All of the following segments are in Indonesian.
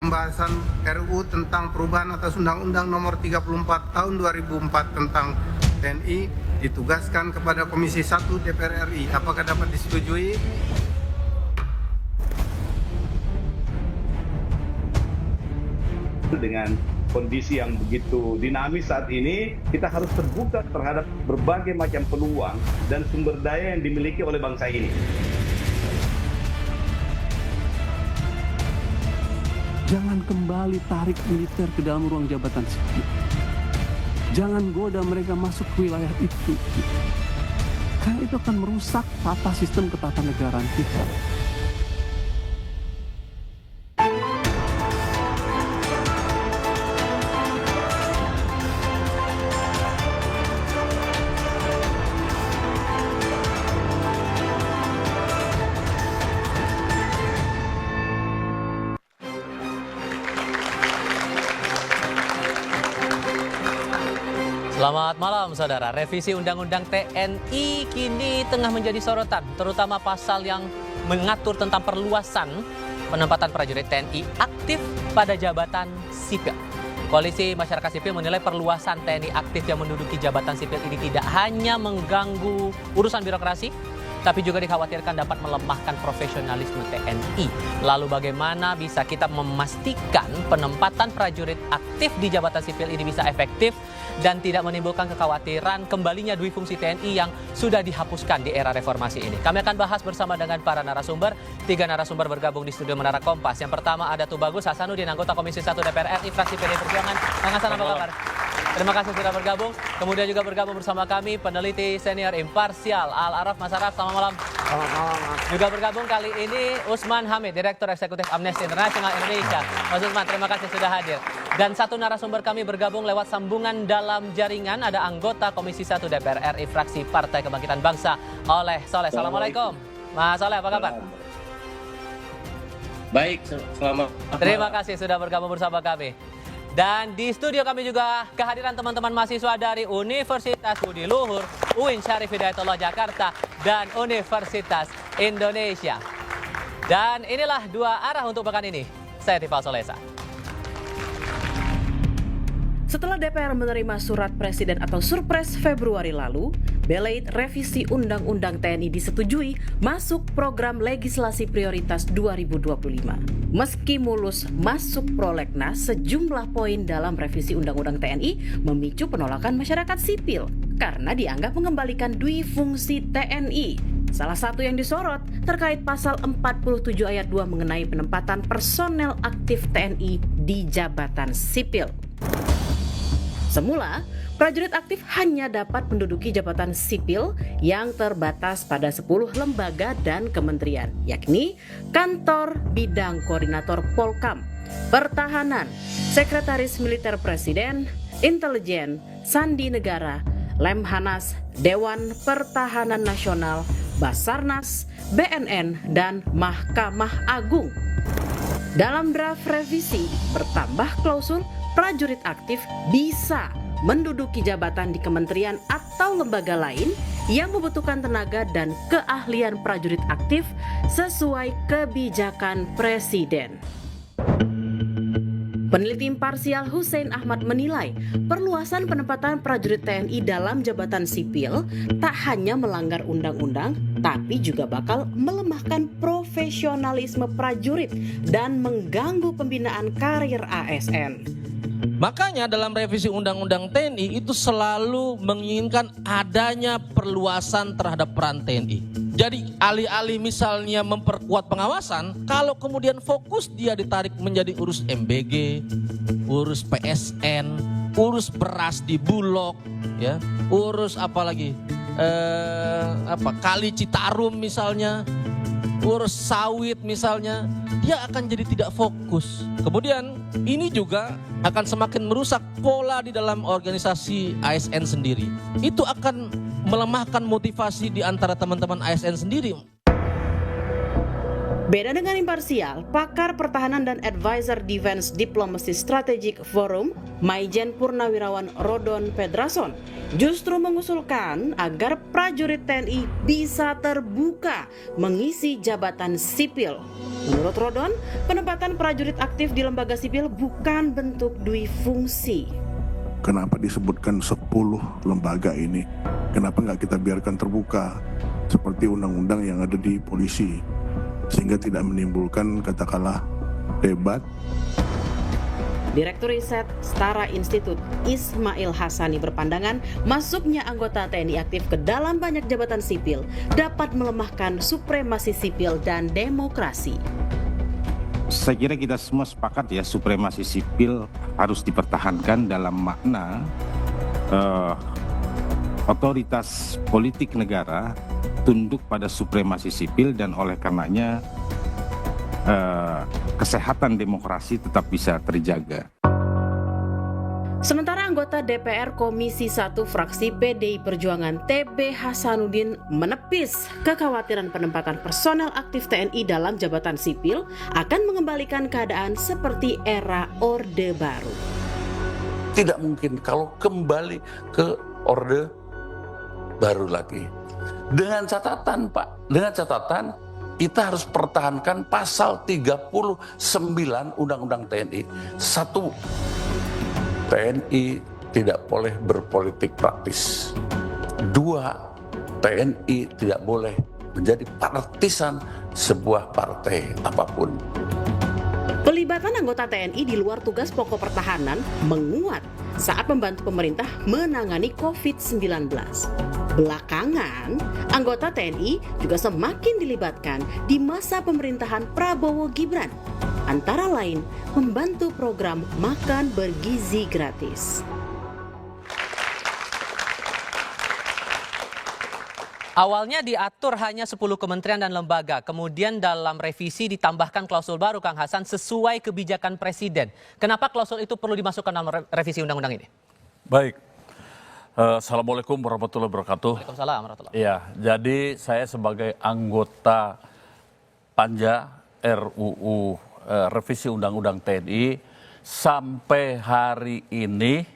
Pembahasan RUU tentang perubahan atas Undang-Undang Nomor 34 Tahun 2004 tentang TNI ditugaskan kepada Komisi 1 DPR RI. Apakah dapat disetujui? Dengan kondisi yang begitu dinamis saat ini, kita harus terbuka terhadap berbagai macam peluang dan sumber daya yang dimiliki oleh bangsa ini. Jangan kembali tarik militer ke dalam ruang jabatan sipil. Jangan goda mereka masuk ke wilayah itu. Karena itu akan merusak tata sistem ketatanegaraan kita. Selamat malam saudara, revisi Undang-Undang TNI kini tengah menjadi sorotan, terutama pasal yang mengatur tentang perluasan penempatan prajurit TNI aktif pada jabatan sipil. Koalisi Masyarakat Sipil menilai perluasan TNI aktif yang menduduki jabatan sipil ini tidak hanya mengganggu urusan birokrasi, tapi juga dikhawatirkan dapat melemahkan profesionalisme TNI. Lalu bagaimana bisa kita memastikan penempatan prajurit aktif di jabatan sipil ini bisa efektif dan tidak menimbulkan kekhawatiran kembalinya dui fungsi TNI yang sudah dihapuskan di era reformasi ini. Kami akan bahas bersama dengan para narasumber. 3 narasumber bergabung di studio Menara Kompas. Yang pertama ada Tubagus Hasanuddin, anggota Komisi 1 DPR RI, fraksi PD Perjuangan. Kang Hasan, apa kabar? Terima kasih sudah bergabung. Kemudian juga bergabung bersama kami peneliti senior imparsial Al-Araf Mas Araf. Selamat malam. Selamat malam, Mas. Juga bergabung kali ini Usman Hamid, Direktur Eksekutif Amnesty International Indonesia. Mas Usman, terima kasih sudah hadir. Dan satu narasumber kami bergabung lewat sambungan dalam jaringan, ada anggota Komisi 1 DPR RI, fraksi Partai Kebangkitan Bangsa, Oleh Soleh. Assalamualaikum. Mas Soleh, apa kabar? Baik, selamat. Terima kasih sudah bergabung bersama kami. Dan di studio kami juga kehadiran teman-teman mahasiswa dari Universitas Budi Luhur, UIN Syarif Hidayatullah Jakarta, dan Universitas Indonesia. Dan inilah 2 arah untuk pekan ini. Saya Tifal Solesa. Setelah DPR menerima surat Presiden atau Surpres Februari lalu, Belait revisi Undang-Undang TNI disetujui masuk program legislasi prioritas 2025. Meski mulus masuk prolegnas, sejumlah poin dalam revisi Undang-Undang TNI memicu penolakan masyarakat sipil karena dianggap mengembalikan dui fungsi TNI. Salah satu yang disorot terkait pasal 47 ayat 2 mengenai penempatan personel aktif TNI di jabatan sipil. Semula, prajurit aktif hanya dapat menduduki jabatan sipil yang terbatas pada 10 lembaga dan kementerian, yakni Kantor Bidang Koordinator Polkam, Pertahanan, Sekretaris Militer Presiden, Intelijen, Sandi Negara, Lemhanas, Dewan Pertahanan Nasional, Basarnas, BNN, dan Mahkamah Agung. Dalam draft revisi, bertambah klausul prajurit aktif bisa menduduki jabatan di kementerian atau lembaga lain yang membutuhkan tenaga dan keahlian prajurit aktif sesuai kebijakan Presiden. Peneliti imparsial Hussein Ahmad menilai perluasan penempatan prajurit TNI dalam jabatan sipil tak hanya melanggar undang-undang, tapi juga bakal melemahkan profesionalisme prajurit dan mengganggu pembinaan karir ASN. Makanya dalam revisi Undang-Undang TNI itu selalu menginginkan adanya perluasan terhadap peran TNI. Jadi alih-alih misalnya memperkuat pengawasan, kalau kemudian fokus dia ditarik menjadi urus MBG, urus PSN, urus beras di Bulog, ya, urus apalagi Kali Citarum misalnya, urus sawit misalnya, dia akan jadi tidak fokus. Kemudian ini juga akan semakin merusak pola di dalam organisasi ASN sendiri. Itu akan melemahkan motivasi di antara teman-teman ASN sendiri. Beda dengan imparsial, pakar pertahanan dan advisor Defense Diplomacy Strategic Forum, Maijen Purnawirawan Rodon Pedrason, justru mengusulkan agar prajurit TNI bisa terbuka mengisi jabatan sipil. Menurut Rodon, penempatan prajurit aktif di lembaga sipil bukan bentuk dui fungsi. Kenapa disebutkan 10 lembaga ini? Kenapa nggak kita biarkan terbuka seperti undang-undang yang ada di polisi, sehingga tidak menimbulkan katakanlah debat. Direktur Riset Setara Institut Ismail Hassani berpandangan masuknya anggota TNI aktif ke dalam banyak jabatan sipil dapat melemahkan supremasi sipil dan demokrasi. Saya kira kita semua sepakat ya, supremasi sipil harus dipertahankan dalam makna otoritas politik negara tunduk pada supremasi sipil, dan oleh karenanya kesehatan demokrasi tetap bisa terjaga. Sementara anggota DPR Komisi 1 fraksi PDI Perjuangan TB Hasanuddin menepis kekhawatiran penempatan personel aktif TNI dalam jabatan sipil akan mengembalikan keadaan seperti era Orde Baru. Tidak mungkin kalau kembali ke Orde Baru lagi. Dengan catatan Pak, dengan catatan kita harus pertahankan pasal 39 Undang-Undang TNI. 1. TNI tidak boleh berpolitik praktis. 2. TNI tidak boleh menjadi partisan sebuah partai apapun. Pelibatan anggota TNI di luar tugas pokok pertahanan menguat saat membantu pemerintah menangani COVID-19. Belakangan, anggota TNI juga semakin dilibatkan di masa pemerintahan Prabowo Gibran, antara lain membantu program makan bergizi gratis. Awalnya diatur hanya 10 kementerian dan lembaga, kemudian dalam revisi ditambahkan klausul baru, Kang Hasan, sesuai kebijakan Presiden. Kenapa klausul itu perlu dimasukkan dalam revisi undang-undang ini? Baik, Assalamualaikum warahmatullahi wabarakatuh. Waalaikumsalam warahmatullahi. Ya, jadi saya sebagai anggota Panja RUU revisi Undang-Undang TNI, sampai hari ini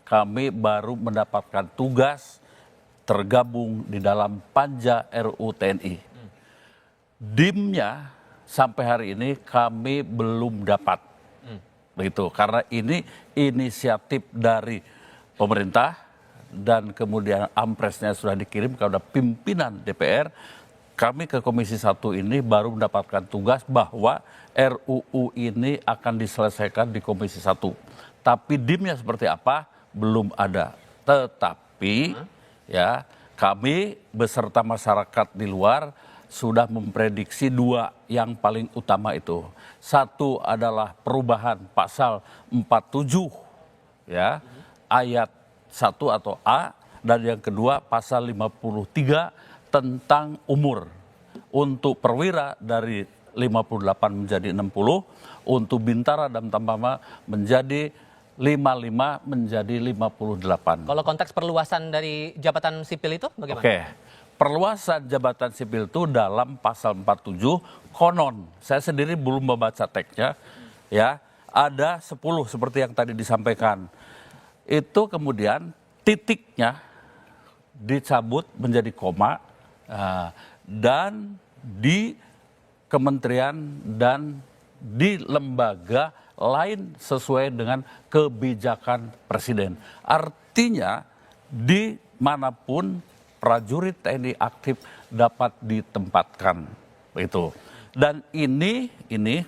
kami baru mendapatkan tugas tergabung di dalam Panja RUU TNI. DIM-nya sampai hari ini kami belum dapat. Begitu, karena ini inisiatif dari pemerintah dan kemudian ampresnya sudah dikirim kepada pimpinan DPR. Kami ke Komisi 1 ini baru mendapatkan tugas bahwa RUU ini akan diselesaikan di Komisi 1. Tapi DIM-nya seperti apa belum ada. Tetapi ya, kami beserta masyarakat di luar sudah memprediksi 2 yang paling utama itu. 1 adalah perubahan pasal 47 ya, ayat 1 atau A, dan yang kedua pasal 53 tentang umur. Untuk perwira dari 58 menjadi 60, untuk bintara dan tambama menjadi 55 menjadi 58. Kalau konteks perluasan dari jabatan sipil itu bagaimana? Oke, perluasan jabatan sipil itu dalam pasal 47 konon, saya sendiri belum membaca teksnya, ya, ada 10 seperti yang tadi disampaikan. Itu kemudian titiknya dicabut menjadi koma, dan di kementerian dan di lembaga lain sesuai dengan kebijakan Presiden. Artinya dimanapun prajurit TNI aktif dapat ditempatkan, begitu. Dan ini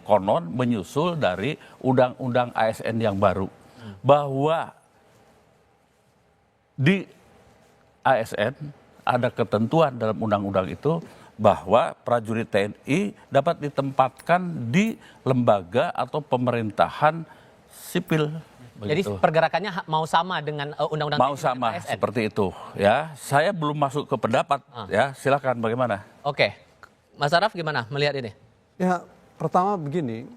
konon menyusul dari Undang-Undang ASN yang baru, bahwa di ASN ada ketentuan dalam undang-undang itu bahwa prajurit TNI dapat ditempatkan di lembaga atau pemerintahan sipil. Begitu. Jadi pergerakannya mau sama dengan undang-undang mau sama ASN. Seperti itu ya. Saya belum masuk ke pendapat ya, silakan bagaimana? Oke. Mas Araf gimana melihat ini? Ya, pertama begini,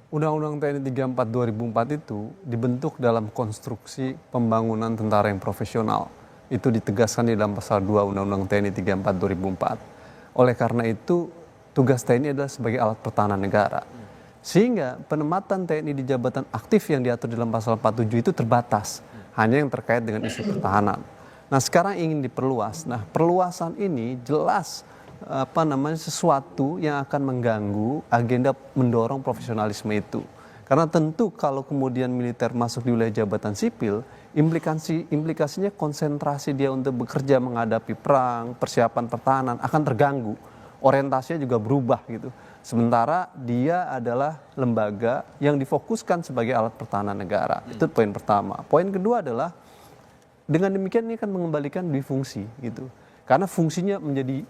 Undang-Undang TNI 34 2004 itu dibentuk dalam konstruksi pembangunan tentara yang profesional. Itu ditegaskan di dalam pasal 2 Undang-Undang TNI 34 2004. Oleh karena itu, tugas TNI adalah sebagai alat pertahanan negara. Sehingga penempatan TNI di jabatan aktif yang diatur dalam pasal 47 itu terbatas. hanya yang terkait dengan isu pertahanan. Nah sekarang ingin diperluas. Nah perluasan ini jelas sesuatu yang akan mengganggu agenda mendorong profesionalisme itu. Karena tentu kalau kemudian militer masuk di wilayah jabatan sipil, implikasinya konsentrasi dia untuk bekerja menghadapi perang, persiapan pertahanan akan terganggu. Orientasinya juga berubah gitu. Sementara dia adalah lembaga yang difokuskan sebagai alat pertahanan negara. Itu poin pertama. Poin kedua adalah dengan demikian ini akan mengembalikan difungsi gitu. Karena fungsinya menjadi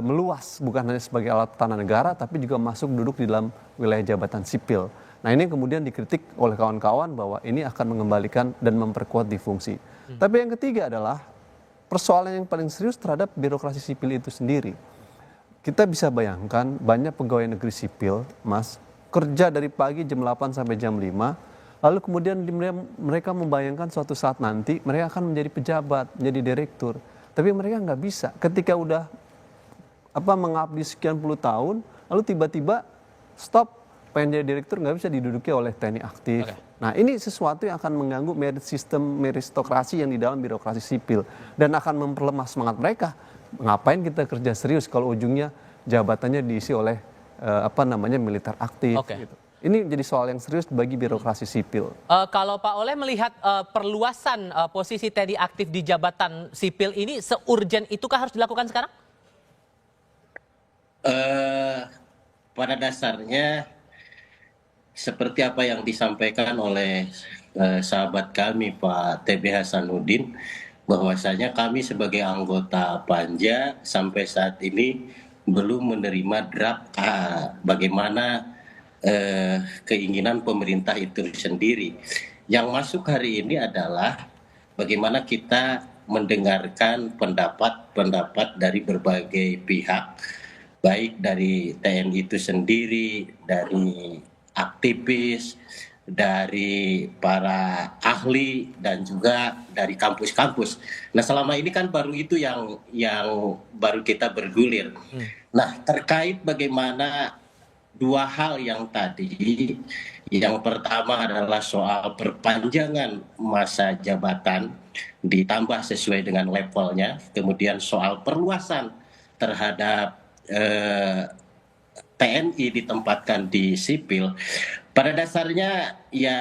meluas, bukan hanya sebagai alat pertahanan negara, tapi juga masuk duduk di dalam wilayah jabatan sipil. Nah ini kemudian dikritik oleh kawan-kawan bahwa ini akan mengembalikan dan memperkuat difungsi. Tapi yang ketiga adalah persoalan yang paling serius terhadap birokrasi sipil itu sendiri. Kita bisa bayangkan banyak pegawai negeri sipil, Mas, kerja dari pagi jam 8 sampai jam 5, lalu kemudian mereka membayangkan suatu saat nanti mereka akan menjadi pejabat, menjadi direktur. Tapi mereka nggak bisa. Ketika udah mengabdi sekian puluh tahun, lalu tiba-tiba stop, pengen jadi direktur nggak bisa diduduki oleh TNI aktif. Nah ini sesuatu yang akan mengganggu sistem meritokrasi yang di dalam birokrasi sipil dan akan memperlemah semangat mereka. Ngapain kita kerja serius kalau ujungnya jabatannya diisi oleh militer aktif. Gitu. Ini jadi soal yang serius bagi birokrasi sipil. Kalau Pak Oleh melihat perluasan posisi TNI aktif di jabatan sipil ini seurgent itukah harus dilakukan sekarang? Pada dasarnya seperti apa yang disampaikan oleh sahabat kami Pak TB Hasanuddin, bahwasanya kami sebagai anggota Panja sampai saat ini belum menerima draft bagaimana keinginan pemerintah itu sendiri. Yang masuk hari ini adalah bagaimana kita mendengarkan pendapat-pendapat dari berbagai pihak, baik dari TNI itu sendiri, dari aktivis, dari para ahli, dan juga dari kampus-kampus. Nah selama ini kan baru itu yang baru kita bergulir. Nah terkait bagaimana dua hal yang tadi, yang pertama adalah soal perpanjangan masa jabatan ditambah sesuai dengan levelnya, kemudian soal perluasan terhadap TNI ditempatkan di sipil. Pada dasarnya ya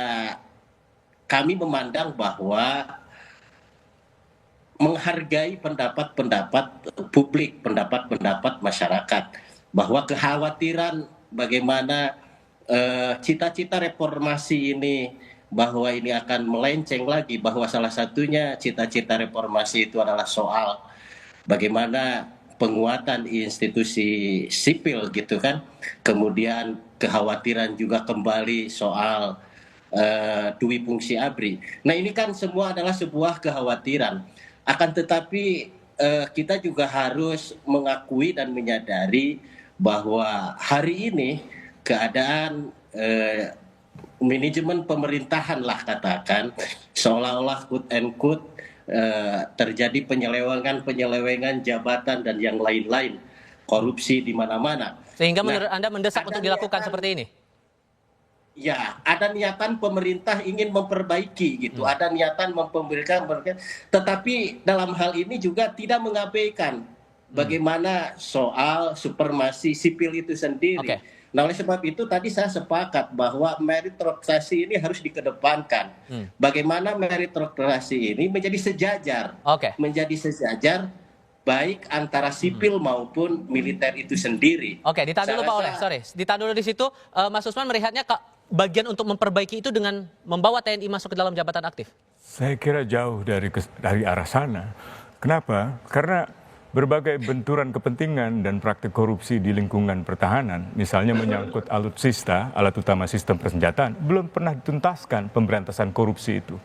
kami memandang bahwa menghargai pendapat-pendapat publik, pendapat-pendapat masyarakat, bahwa kekhawatiran bagaimana cita-cita reformasi ini, bahwa ini akan melenceng lagi, bahwa salah satunya cita-cita reformasi itu adalah soal bagaimana penguatan institusi sipil gitu kan, kemudian kekhawatiran juga kembali soal dui fungsi ABRI. Nah ini kan semua adalah sebuah kekhawatiran, akan tetapi kita juga harus mengakui dan menyadari bahwa hari ini keadaan manajemen pemerintahan lah katakan seolah-olah quote and quote terjadi penyelewengan jabatan dan yang lain-lain, korupsi di mana-mana. Sehingga menurut Anda mendesak untuk dilakukan seperti ini? Ya, ada niatan pemerintah ingin memperbaiki gitu, ada niatan memberikan, tetapi dalam hal ini juga tidak mengabaikan bagaimana soal supremasi sipil itu sendiri. Nah oleh sebab itu tadi saya sepakat bahwa meritokrasi ini harus dikedepankan. Bagaimana meritokrasi ini menjadi sejajar, menjadi sejajar baik antara sipil maupun militer itu sendiri. Ditahan dulu Pak Oleh, ditahan dulu di situ. Mas Usman melihatnya bagian untuk memperbaiki itu dengan membawa TNI masuk ke dalam jabatan aktif? Saya kira jauh dari arah sana. Kenapa? Karena berbagai benturan kepentingan dan praktik korupsi di lingkungan pertahanan, misalnya menyangkut alutsista, alat utama sistem persenjataan, belum pernah dituntaskan pemberantasan korupsi itu.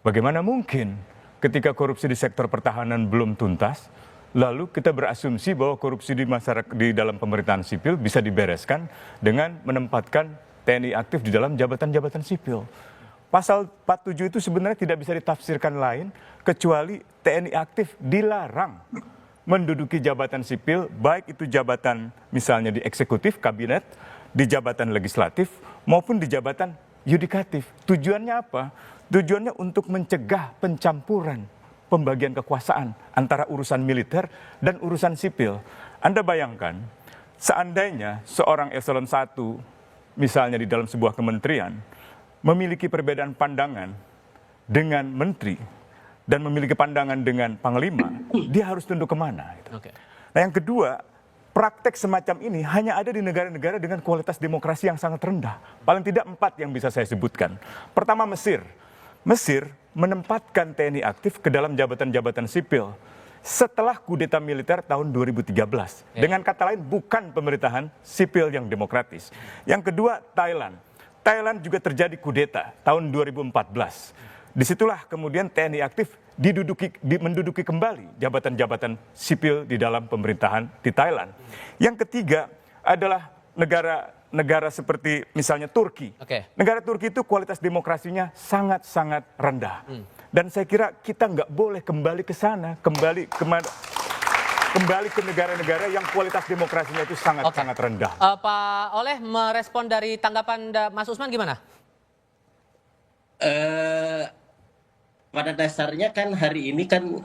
Bagaimana mungkin ketika korupsi di sektor pertahanan belum tuntas, lalu kita berasumsi bahwa korupsi di masyarakat di dalam pemerintahan sipil bisa dibereskan dengan menempatkan TNI aktif di dalam jabatan-jabatan sipil. Pasal 47 itu sebenarnya tidak bisa ditafsirkan lain kecuali TNI aktif dilarang menduduki jabatan sipil, baik itu jabatan misalnya di eksekutif, kabinet, di jabatan legislatif, maupun di jabatan yudikatif. Tujuannya apa? Tujuannya untuk mencegah pencampuran pembagian kekuasaan antara urusan militer dan urusan sipil. Anda bayangkan, seandainya seorang eselon 1, misalnya di dalam sebuah kementerian, memiliki perbedaan pandangan dengan menteri dan memiliki pandangan dengan panglima, dia harus tunduk kemana? Nah, yang kedua, praktek semacam ini hanya ada di negara-negara dengan kualitas demokrasi yang sangat rendah. Paling tidak 4 yang bisa saya sebutkan. Pertama, Mesir. Mesir menempatkan TNI aktif ke dalam jabatan-jabatan sipil setelah kudeta militer tahun 2013. Dengan kata lain, bukan pemerintahan sipil yang demokratis. Yang kedua, Thailand. Thailand juga terjadi kudeta tahun 2014. Disitulah kemudian TNI aktif menduduki kembali jabatan-jabatan sipil di dalam pemerintahan di Thailand. Yang ketiga adalah negara seperti misalnya Turki. Negara Turki itu kualitas demokrasinya sangat-sangat rendah. Dan saya kira kita nggak boleh kembali ke sana, kembali ke negara-negara yang kualitas demokrasinya itu sangat-sangat rendah. Pak Oleh merespon dari tanggapan Mas Usman gimana? Pada dasarnya kan hari ini kan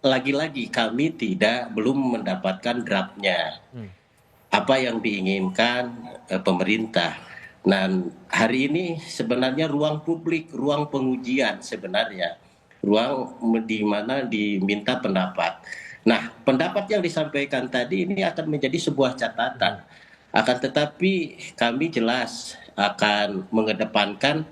lagi-lagi kami belum mendapatkan draftnya. Apa yang diinginkan pemerintah. Nah, hari ini sebenarnya ruang publik, ruang pengujian sebenarnya. Ruang di mana diminta pendapat. Nah, pendapat yang disampaikan tadi ini akan menjadi sebuah catatan. Akan tetapi kami jelas akan mengedepankan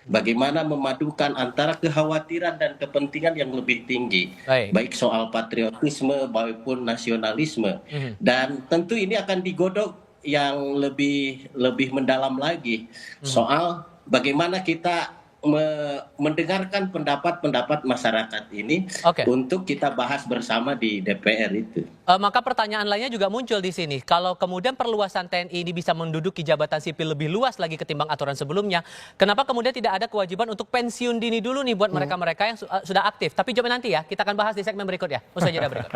bagaimana memadukan antara kekhawatiran dan kepentingan yang lebih tinggi. Baik soal patriotisme maupun nasionalisme. Dan tentu ini akan digodok yang lebih mendalam lagi. Soal bagaimana kita mendengarkan pendapat-pendapat masyarakat ini untuk kita bahas bersama di DPR itu. Maka pertanyaan lainnya juga muncul di sini. Kalau kemudian perluasan TNI ini bisa menduduki jabatan sipil lebih luas lagi ketimbang aturan sebelumnya, kenapa kemudian tidak ada kewajiban untuk pensiun dini dulu nih buat mereka-mereka yang sudah aktif? Tapi jawabnya nanti ya, kita akan bahas di segmen berikutnya. Usai jeda berikut.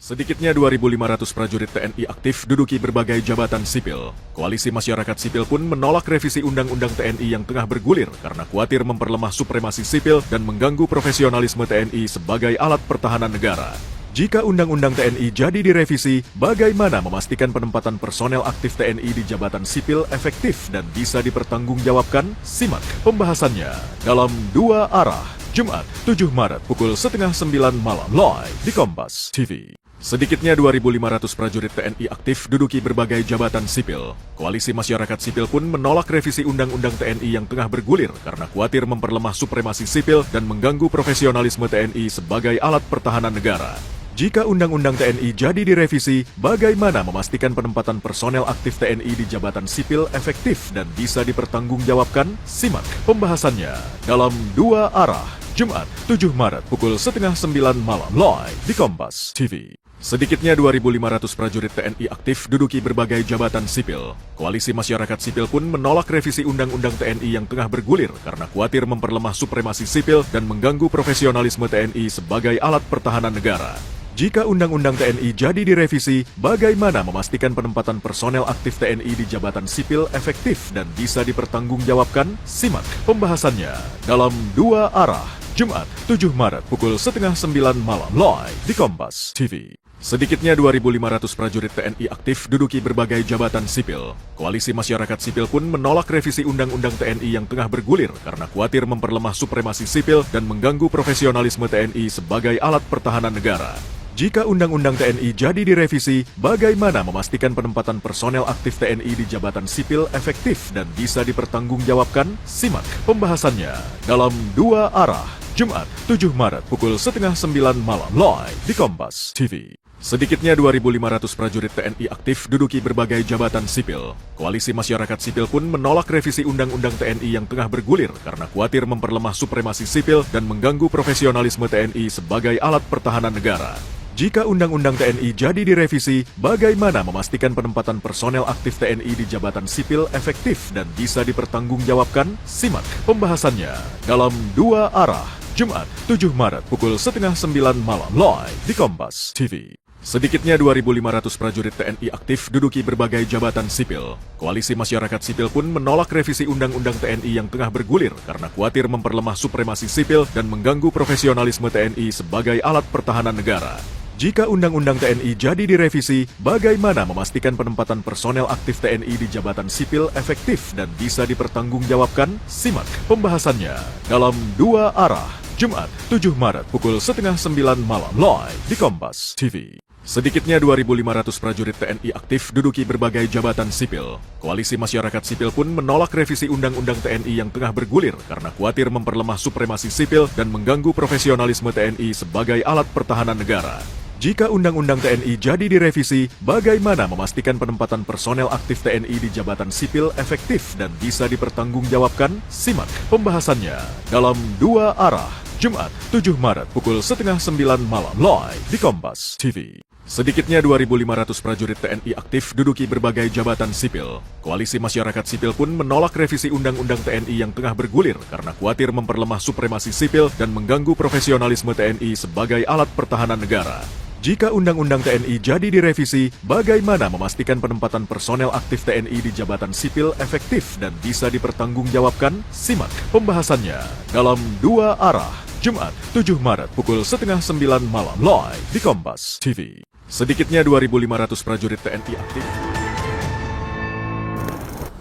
Sedikitnya 2.500 prajurit TNI aktif duduki berbagai jabatan sipil. Koalisi masyarakat sipil pun menolak revisi Undang-Undang TNI yang tengah bergulir karena khawatir memperlemah supremasi sipil dan mengganggu profesionalisme TNI sebagai alat pertahanan negara. Jika Undang-Undang TNI jadi direvisi, bagaimana memastikan penempatan personel aktif TNI di jabatan sipil efektif dan bisa dipertanggungjawabkan? Simak pembahasannya dalam Dua Arah, Jumat 7 Maret pukul 8:30 malam live di Kompas TV. Sedikitnya 2.500 prajurit TNI aktif duduki berbagai jabatan sipil. Koalisi masyarakat sipil pun menolak revisi Undang-Undang TNI yang tengah bergulir karena khawatir memperlemah supremasi sipil dan mengganggu profesionalisme TNI sebagai alat pertahanan negara. Jika Undang-Undang TNI jadi direvisi, bagaimana memastikan penempatan personel aktif TNI di jabatan sipil efektif dan bisa dipertanggungjawabkan? Simak pembahasannya dalam Dua Arah, Jumat 7 Maret pukul 8:30 malam live di Kompas TV. Sedikitnya 2.500 prajurit TNI aktif duduki berbagai jabatan sipil. Koalisi masyarakat sipil pun menolak revisi Undang-Undang TNI yang tengah bergulir karena khawatir memperlemah supremasi sipil dan mengganggu profesionalisme TNI sebagai alat pertahanan negara. Jika Undang-Undang TNI jadi direvisi, bagaimana memastikan penempatan personel aktif TNI di jabatan sipil efektif dan bisa dipertanggungjawabkan? Simak pembahasannya dalam Dua Arah, Jumat 7 Maret pukul 8:30 malam live di Kompas TV. Sedikitnya 2.500 prajurit TNI aktif duduki berbagai jabatan sipil. Koalisi masyarakat sipil pun menolak revisi Undang-Undang TNI yang tengah bergulir karena khawatir memperlemah supremasi sipil dan mengganggu profesionalisme TNI sebagai alat pertahanan negara. Jika Undang-Undang TNI jadi direvisi, bagaimana memastikan penempatan personel aktif TNI di jabatan sipil efektif dan bisa dipertanggungjawabkan? Simak pembahasannya dalam Dua Arah, Jumat 7 Maret pukul 8:30 malam live di Kompas TV. Sedikitnya 2.500 prajurit TNI aktif duduki berbagai jabatan sipil. Koalisi masyarakat sipil pun menolak revisi Undang-Undang TNI yang tengah bergulir karena khawatir memperlemah supremasi sipil dan mengganggu profesionalisme TNI sebagai alat pertahanan negara. Jika Undang-Undang TNI jadi direvisi, bagaimana memastikan penempatan personel aktif TNI di jabatan sipil efektif dan bisa dipertanggungjawabkan? Simak pembahasannya dalam Dua Arah, Jumat 7 Maret pukul 8:30 malam live di Kompas TV. Sedikitnya 2.500 prajurit TNI aktif duduki berbagai jabatan sipil. Koalisi masyarakat sipil pun menolak revisi Undang-Undang TNI yang tengah bergulir karena khawatir memperlemah supremasi sipil dan mengganggu profesionalisme TNI sebagai alat pertahanan negara. Jika Undang-Undang TNI jadi direvisi, bagaimana memastikan penempatan personel aktif TNI di jabatan sipil efektif dan bisa dipertanggungjawabkan? Simak pembahasannya dalam Dua Arah, Jumat 7 Maret pukul 8:30 malam live di Kompas TV. Sedikitnya 2.500 prajurit TNI aktif duduki berbagai jabatan sipil. Koalisi masyarakat sipil pun menolak revisi Undang-Undang TNI yang tengah bergulir karena khawatir memperlemah supremasi sipil dan mengganggu profesionalisme TNI sebagai alat pertahanan negara. Jika Undang-Undang TNI jadi direvisi, bagaimana memastikan penempatan personel aktif TNI di jabatan sipil efektif dan bisa dipertanggungjawabkan? Simak pembahasannya dalam Dua Arah, Jumat 7 Maret pukul 8:30 malam live di Kompas TV. Sedikitnya 2.500 prajurit TNI aktif duduki berbagai jabatan sipil. Koalisi masyarakat sipil pun menolak revisi Undang-Undang TNI yang tengah bergulir karena khawatir memperlemah supremasi sipil dan mengganggu profesionalisme TNI sebagai alat pertahanan negara. Jika Undang-Undang TNI jadi direvisi, bagaimana memastikan penempatan personel aktif TNI di jabatan sipil efektif dan bisa dipertanggungjawabkan? Simak pembahasannya dalam Dua Arah, Jumat 7 Maret pukul 8:30 malam live di Kompas TV. Sedikitnya 2.500 prajurit TNI aktif.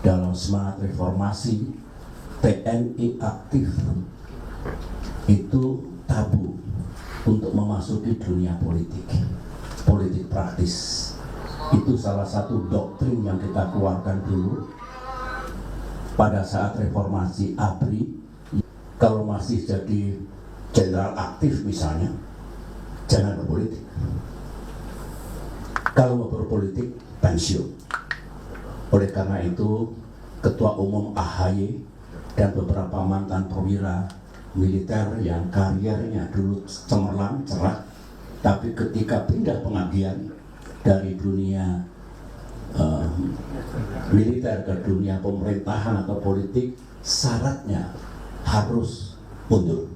Dalam semangat reformasi, TNI aktif itu tabu untuk memasuki dunia politik praktis. Itu salah satu doktrin yang kita keluarkan dulu pada saat reformasi ABRI. Kalau masih jadi jenderal aktif misalnya, jangan berpolitik. Kalau mau berpolitik, pensiun. Oleh karena itu, Ketua Umum AHY dan beberapa mantan perwira militer yang karirnya dulu cemerlang, cerah, tapi ketika pindah pengabdian dari dunia militer ke dunia pemerintahan atau politik, syaratnya harus mundur.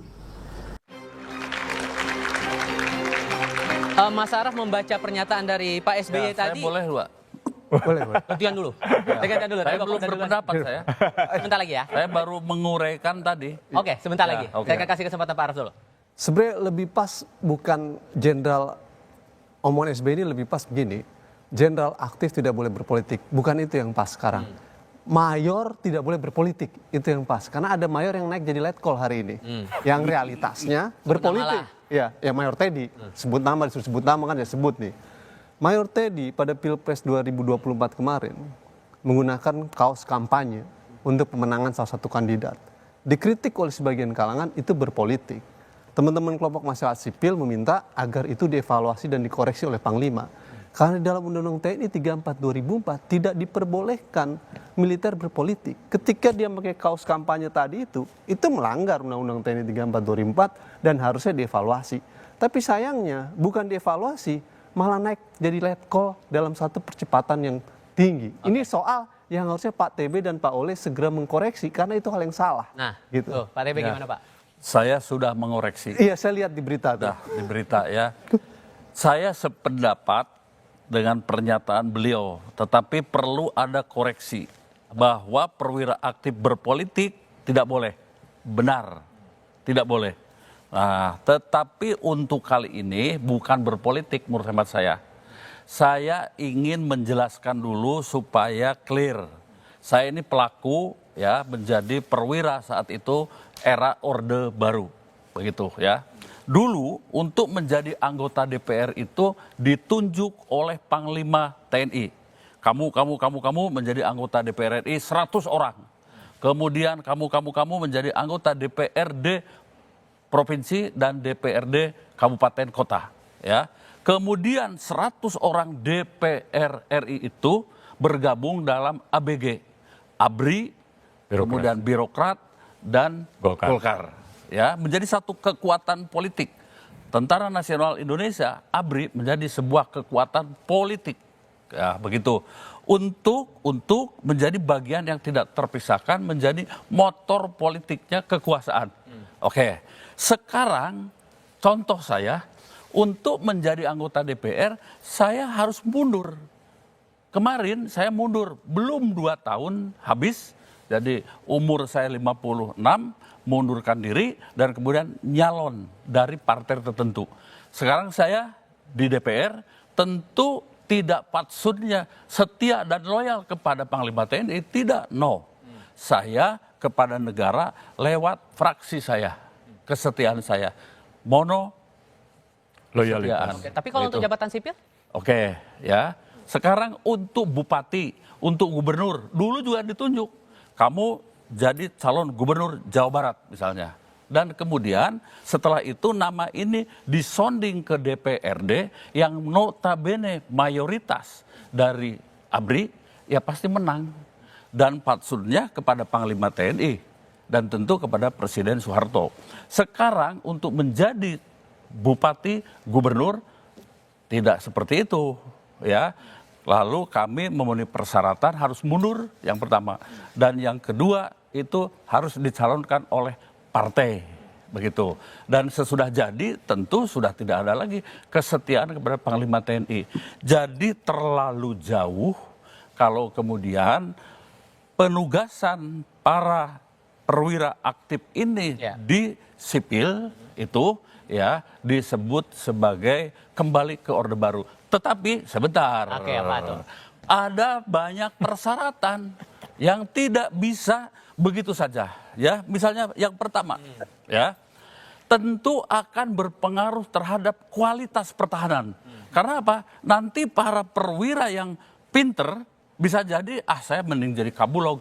Mas Araf membaca pernyataan dari Pak SBY tadi. Saya boleh, Pak? Boleh. Gantian dulu. Saya belum berpendapat saya. Sebentar lagi ya. Saya baru menguraikan tadi. Oke, sebentar lagi. Oke. Saya akan kasih kesempatan Pak Araf dulu. Sebenarnya lebih pas bukan jenderal, omongan SBY ini lebih pas begini. Jenderal aktif tidak boleh berpolitik. Bukan itu yang pas sekarang. Mayor tidak boleh berpolitik. Itu yang pas. Karena ada mayor yang naik jadi letkol hari ini. Yang realitasnya berpolitik. Ya, yang Mayor Teddy. Sebut nama, disuruh sebut nama kan ya sebut nih. Mayor Teddy pada Pilpres 2024 kemarin menggunakan kaos kampanye untuk pemenangan salah satu kandidat. Dikritik oleh sebagian kalangan itu berpolitik. Teman-teman kelompok masyarakat sipil meminta agar itu dievaluasi dan dikoreksi oleh Panglima. Karena dalam Undang-Undang TNI 34 2004 tidak diperbolehkan militer berpolitik. Ketika dia pakai kaos kampanye tadi itu melanggar Undang-Undang TNI 34 2004 dan harusnya dievaluasi. Tapi sayangnya bukan dievaluasi, malah naik jadi letkol dalam satu percepatan yang tinggi. Ini soal yang harusnya Pak TB dan Pak Oleh segera mengkoreksi karena itu hal yang salah. Nah, gitu. Pak TB gimana Pak? Saya sudah mengoreksi. Iya, saya lihat di berita tuh. Di berita ya. Saya sependapat dengan pernyataan beliau, tetapi perlu ada koreksi bahwa perwira aktif berpolitik tidak boleh. Benar, tidak boleh. Nah, tetapi untuk kali ini bukan berpolitik menurut hemat saya. Saya ingin menjelaskan dulu supaya clear. Saya ini pelaku ya menjadi perwira saat itu era Orde Baru. Begitu ya. Dulu untuk menjadi anggota DPR itu ditunjuk oleh Panglima TNI. Kamu menjadi anggota DPR RI 100 orang. Kemudian kamu menjadi anggota DPRD provinsi dan DPRD kabupaten kota ya. Kemudian 100 orang DPR RI itu bergabung dalam ABG, ABRI, kemudian birokrat dan Golkar ya, menjadi satu kekuatan politik. Tentara Nasional Indonesia, ABRI, menjadi sebuah kekuatan politik. Ya, begitu. Untuk menjadi bagian yang tidak terpisahkan, menjadi motor politiknya kekuasaan. Oke. Sekarang contoh saya, untuk menjadi anggota DPR, saya harus mundur. Kemarin saya mundur, belum 2 tahun habis, jadi umur saya 56, mundurkan diri, dan kemudian nyalon dari partai tertentu. Sekarang saya di DPR, tentu tidak patsunnya setia dan loyal kepada Panglima TNI, tidak, no. Saya kepada negara lewat fraksi saya, kesetiaan saya, mono loyalitas. Oke, tapi kalau untuk jabatan sipil? Oke, ya. Sekarang untuk bupati, untuk gubernur, dulu juga ditunjuk. Kamu jadi calon gubernur Jawa Barat misalnya. Dan kemudian setelah itu nama ini disonding ke DPRD yang notabene mayoritas dari ABRI, ya pasti menang. Dan patsunnya kepada Panglima TNI dan tentu kepada Presiden Soeharto. Sekarang untuk menjadi bupati, gubernur tidak seperti itu, ya. Lalu kami memenuhi persyaratan harus mundur yang pertama, dan yang kedua itu harus dicalonkan oleh partai, begitu. Dan sesudah jadi tentu sudah tidak ada lagi kesetiaan kepada Panglima TNI. Jadi terlalu jauh kalau kemudian penugasan para perwira aktif ini di sipil itu ya disebut sebagai kembali ke Orde Baru. Tetapi sebentar, Oke, apa itu? ada banyak persyaratan yang tidak bisa begitu saja. Ya, misalnya yang pertama, ya tentu akan berpengaruh terhadap kualitas pertahanan. Karena apa? Nanti para perwira yang pinter bisa jadi, saya mending jadi kabulog.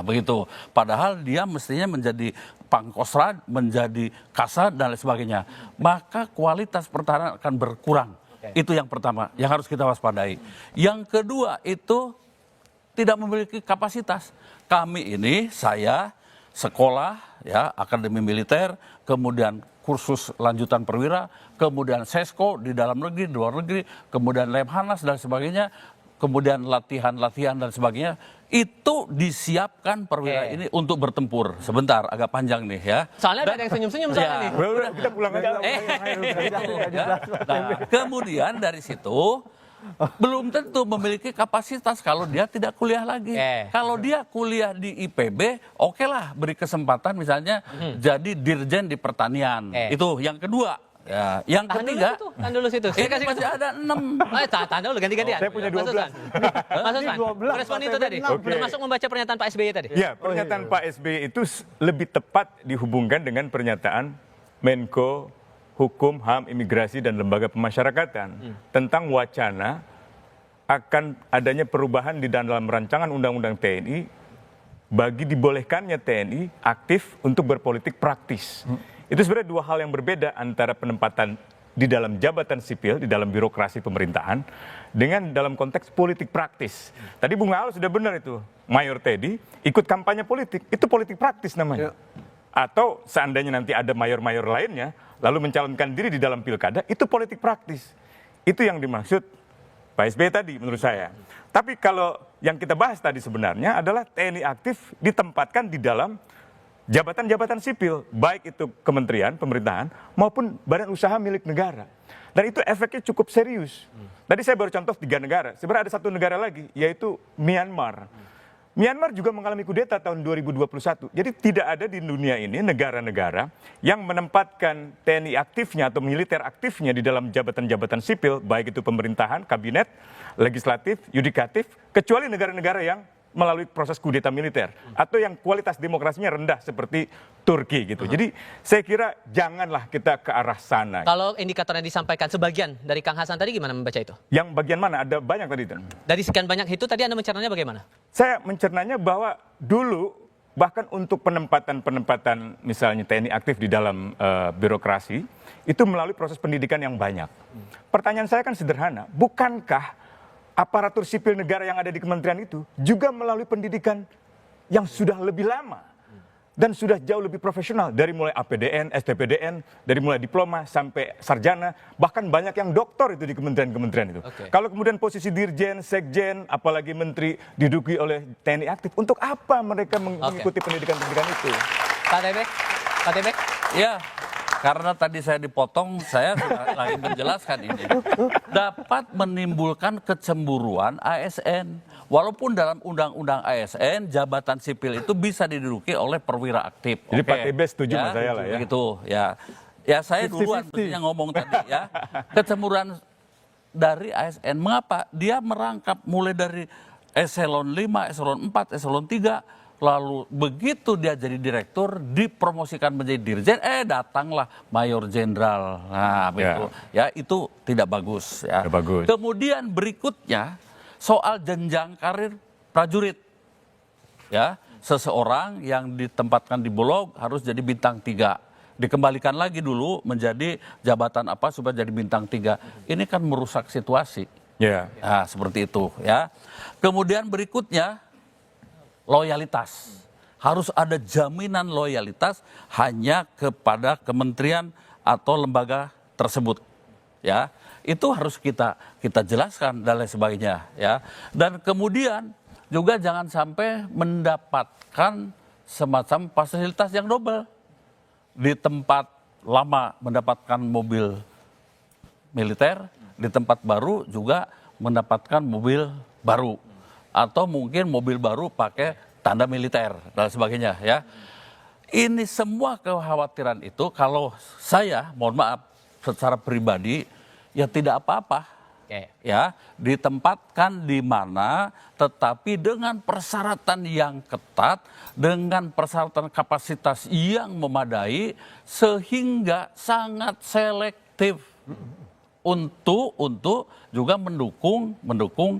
Begitu. Padahal dia mestinya menjadi pangkostrat, menjadi kasat dan lain sebagainya. Maka kualitas pertahanan akan berkurang. Itu yang pertama, yang harus kita waspadai. Yang kedua itu tidak memiliki kapasitas. Kami ini, saya sekolah, ya akademi militer, kemudian kursus lanjutan perwira, kemudian sesko di dalam negeri, di luar negeri, kemudian Lemhanas dan sebagainya, kemudian latihan-latihan dan sebagainya, itu disiapkan perwira ini untuk bertempur. Sebentar, agak panjang nih ya. Soalnya ada yang senyum-senyum soalnya nih. Udah, kita pulang aja. Nah, kemudian dari situ belum tentu memiliki kapasitas kalau dia tidak kuliah lagi. Kalau dia kuliah di IPB, oke lah beri kesempatan misalnya jadi dirjen di pertanian. Itu yang kedua. Ya, yang ketiga, tahan dulu situ. Ini masih ada 6. Tahan dulu ganti-gantian. Saya punya 12. Mas Usman, respon itu tadi. Termasuk membaca pernyataan Pak SBY tadi. Ya, pernyataan Pak SBY itu lebih tepat dihubungkan dengan pernyataan Menko Hukum, HAM, Imigrasi, dan Lembaga Pemasyarakatan tentang wacana akan adanya perubahan di dalam rancangan Undang-Undang TNI bagi dibolehkannya TNI aktif untuk berpolitik praktis. Itu sebenarnya dua hal yang berbeda antara penempatan di dalam jabatan sipil, di dalam birokrasi pemerintahan, dengan dalam konteks politik praktis. Tadi Bung Al sudah benar itu, Mayor Teddy ikut kampanye politik, itu politik praktis namanya. Atau seandainya nanti ada mayor-mayor lainnya, lalu mencalonkan diri di dalam pilkada, itu politik praktis. Itu yang dimaksud Pak SBY tadi menurut saya. Tapi kalau yang kita bahas tadi sebenarnya adalah TNI aktif ditempatkan di dalam jabatan-jabatan sipil, baik itu kementerian, pemerintahan, maupun badan usaha milik negara. Dan itu efeknya cukup serius. Tadi saya baru contoh 3 negara, sebenarnya ada 1 negara lagi, yaitu Myanmar. Myanmar juga mengalami kudeta tahun 2021. Jadi tidak ada di dunia ini negara-negara yang menempatkan TNI aktifnya atau militer aktifnya di dalam jabatan-jabatan sipil, baik itu pemerintahan, kabinet, legislatif, yudikatif, kecuali negara-negara yang melalui proses kudeta militer atau yang kualitas demokrasinya rendah seperti Turki gitu. Jadi saya kira janganlah kita ke arah sana. Kalau indikatornya disampaikan sebagian dari Kang Hasan tadi gimana membaca itu? Yang bagian mana? Ada banyak tadi. Dari sekian banyak itu tadi Anda mencernanya bagaimana? Saya mencernanya bahwa dulu bahkan untuk penempatan misalnya TNI aktif di dalam birokrasi itu melalui proses pendidikan yang banyak. Pertanyaan saya kan sederhana, bukankah aparatur sipil negara yang ada di kementerian itu juga melalui pendidikan yang sudah lebih lama? dan sudah jauh lebih profesional dari mulai APDN, STPDN, dari mulai diploma sampai sarjana, bahkan banyak yang doktor itu di kementerian-kementerian itu. Kalau kemudian posisi dirjen, sekjen, apalagi menteri diduduki oleh TNI aktif, untuk apa mereka mengikuti pendidikan-pendidikan itu? Pak Tebek? Ya, karena tadi saya dipotong, saya lagi menjelaskan ini. Dapat menimbulkan kecemburuan ASN. Walaupun dalam undang-undang ASN, jabatan sipil itu bisa diduduki oleh perwira aktif. Jadi Pak Tebes setuju sama saya lah ya. Begitu, ya. Ya saya duluan yang ngomong tadi ya. Kecemburuan dari ASN, mengapa? Dia merangkap mulai dari eselon 5, eselon 4, eselon 3, lalu begitu dia jadi direktur, dipromosikan menjadi dirjen, datanglah mayor jenderal. Nah, begitu. Ya, itu tidak bagus ya. Bagus. Kemudian berikutnya soal jenjang karir prajurit. Ya, seseorang yang ditempatkan di Bulog harus jadi bintang 3. Dikembalikan lagi dulu menjadi jabatan apa supaya jadi bintang 3. Ini kan merusak situasi. Nah, seperti itu ya. Kemudian berikutnya loyalitas. Harus ada jaminan loyalitas hanya kepada kementerian atau lembaga tersebut. Ya, itu harus kita jelaskan dan lain sebagainya ya. Dan kemudian juga jangan sampai mendapatkan semacam fasilitas yang double. Di tempat lama mendapatkan mobil militer, di tempat baru juga mendapatkan mobil baru. Atau mungkin mobil baru pakai tanda militer dan sebagainya ya. Ini semua kekhawatiran itu kalau saya, mohon maaf, secara pribadi ya tidak apa-apa. Ya, ditempatkan di mana tetapi dengan persyaratan yang ketat, dengan persyaratan kapasitas yang memadai sehingga sangat selektif untuk juga mendukung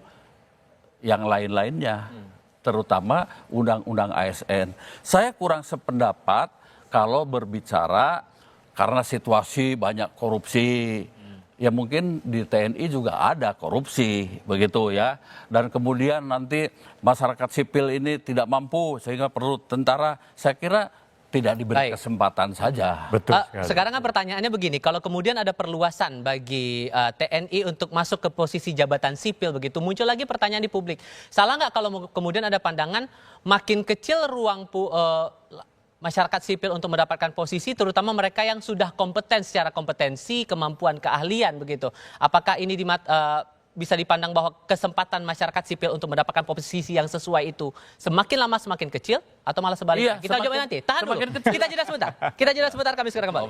yang lain-lainnya, terutama undang-undang ASN. Saya kurang sependapat kalau berbicara karena situasi banyak korupsi. Ya mungkin di TNI juga ada korupsi, begitu ya. Dan kemudian nanti masyarakat sipil ini tidak mampu sehingga perlu tentara. Saya kira tidak diberi kesempatan saja. Betul sekarang kan pertanyaannya begini, kalau kemudian ada perluasan bagi TNI untuk masuk ke posisi jabatan sipil begitu, muncul lagi pertanyaan di publik. Salah nggak kalau kemudian ada pandangan makin kecil ruang masyarakat sipil untuk mendapatkan posisi, terutama mereka yang sudah kompeten secara kompetensi, kemampuan, keahlian begitu. Apakah ini bisa dipandang bahwa kesempatan masyarakat sipil untuk mendapatkan posisi yang sesuai itu semakin lama semakin kecil atau malah sebaliknya? Kita jawab nanti. Tahan dulu. Kita jeda sebentar. Kami segera kembali.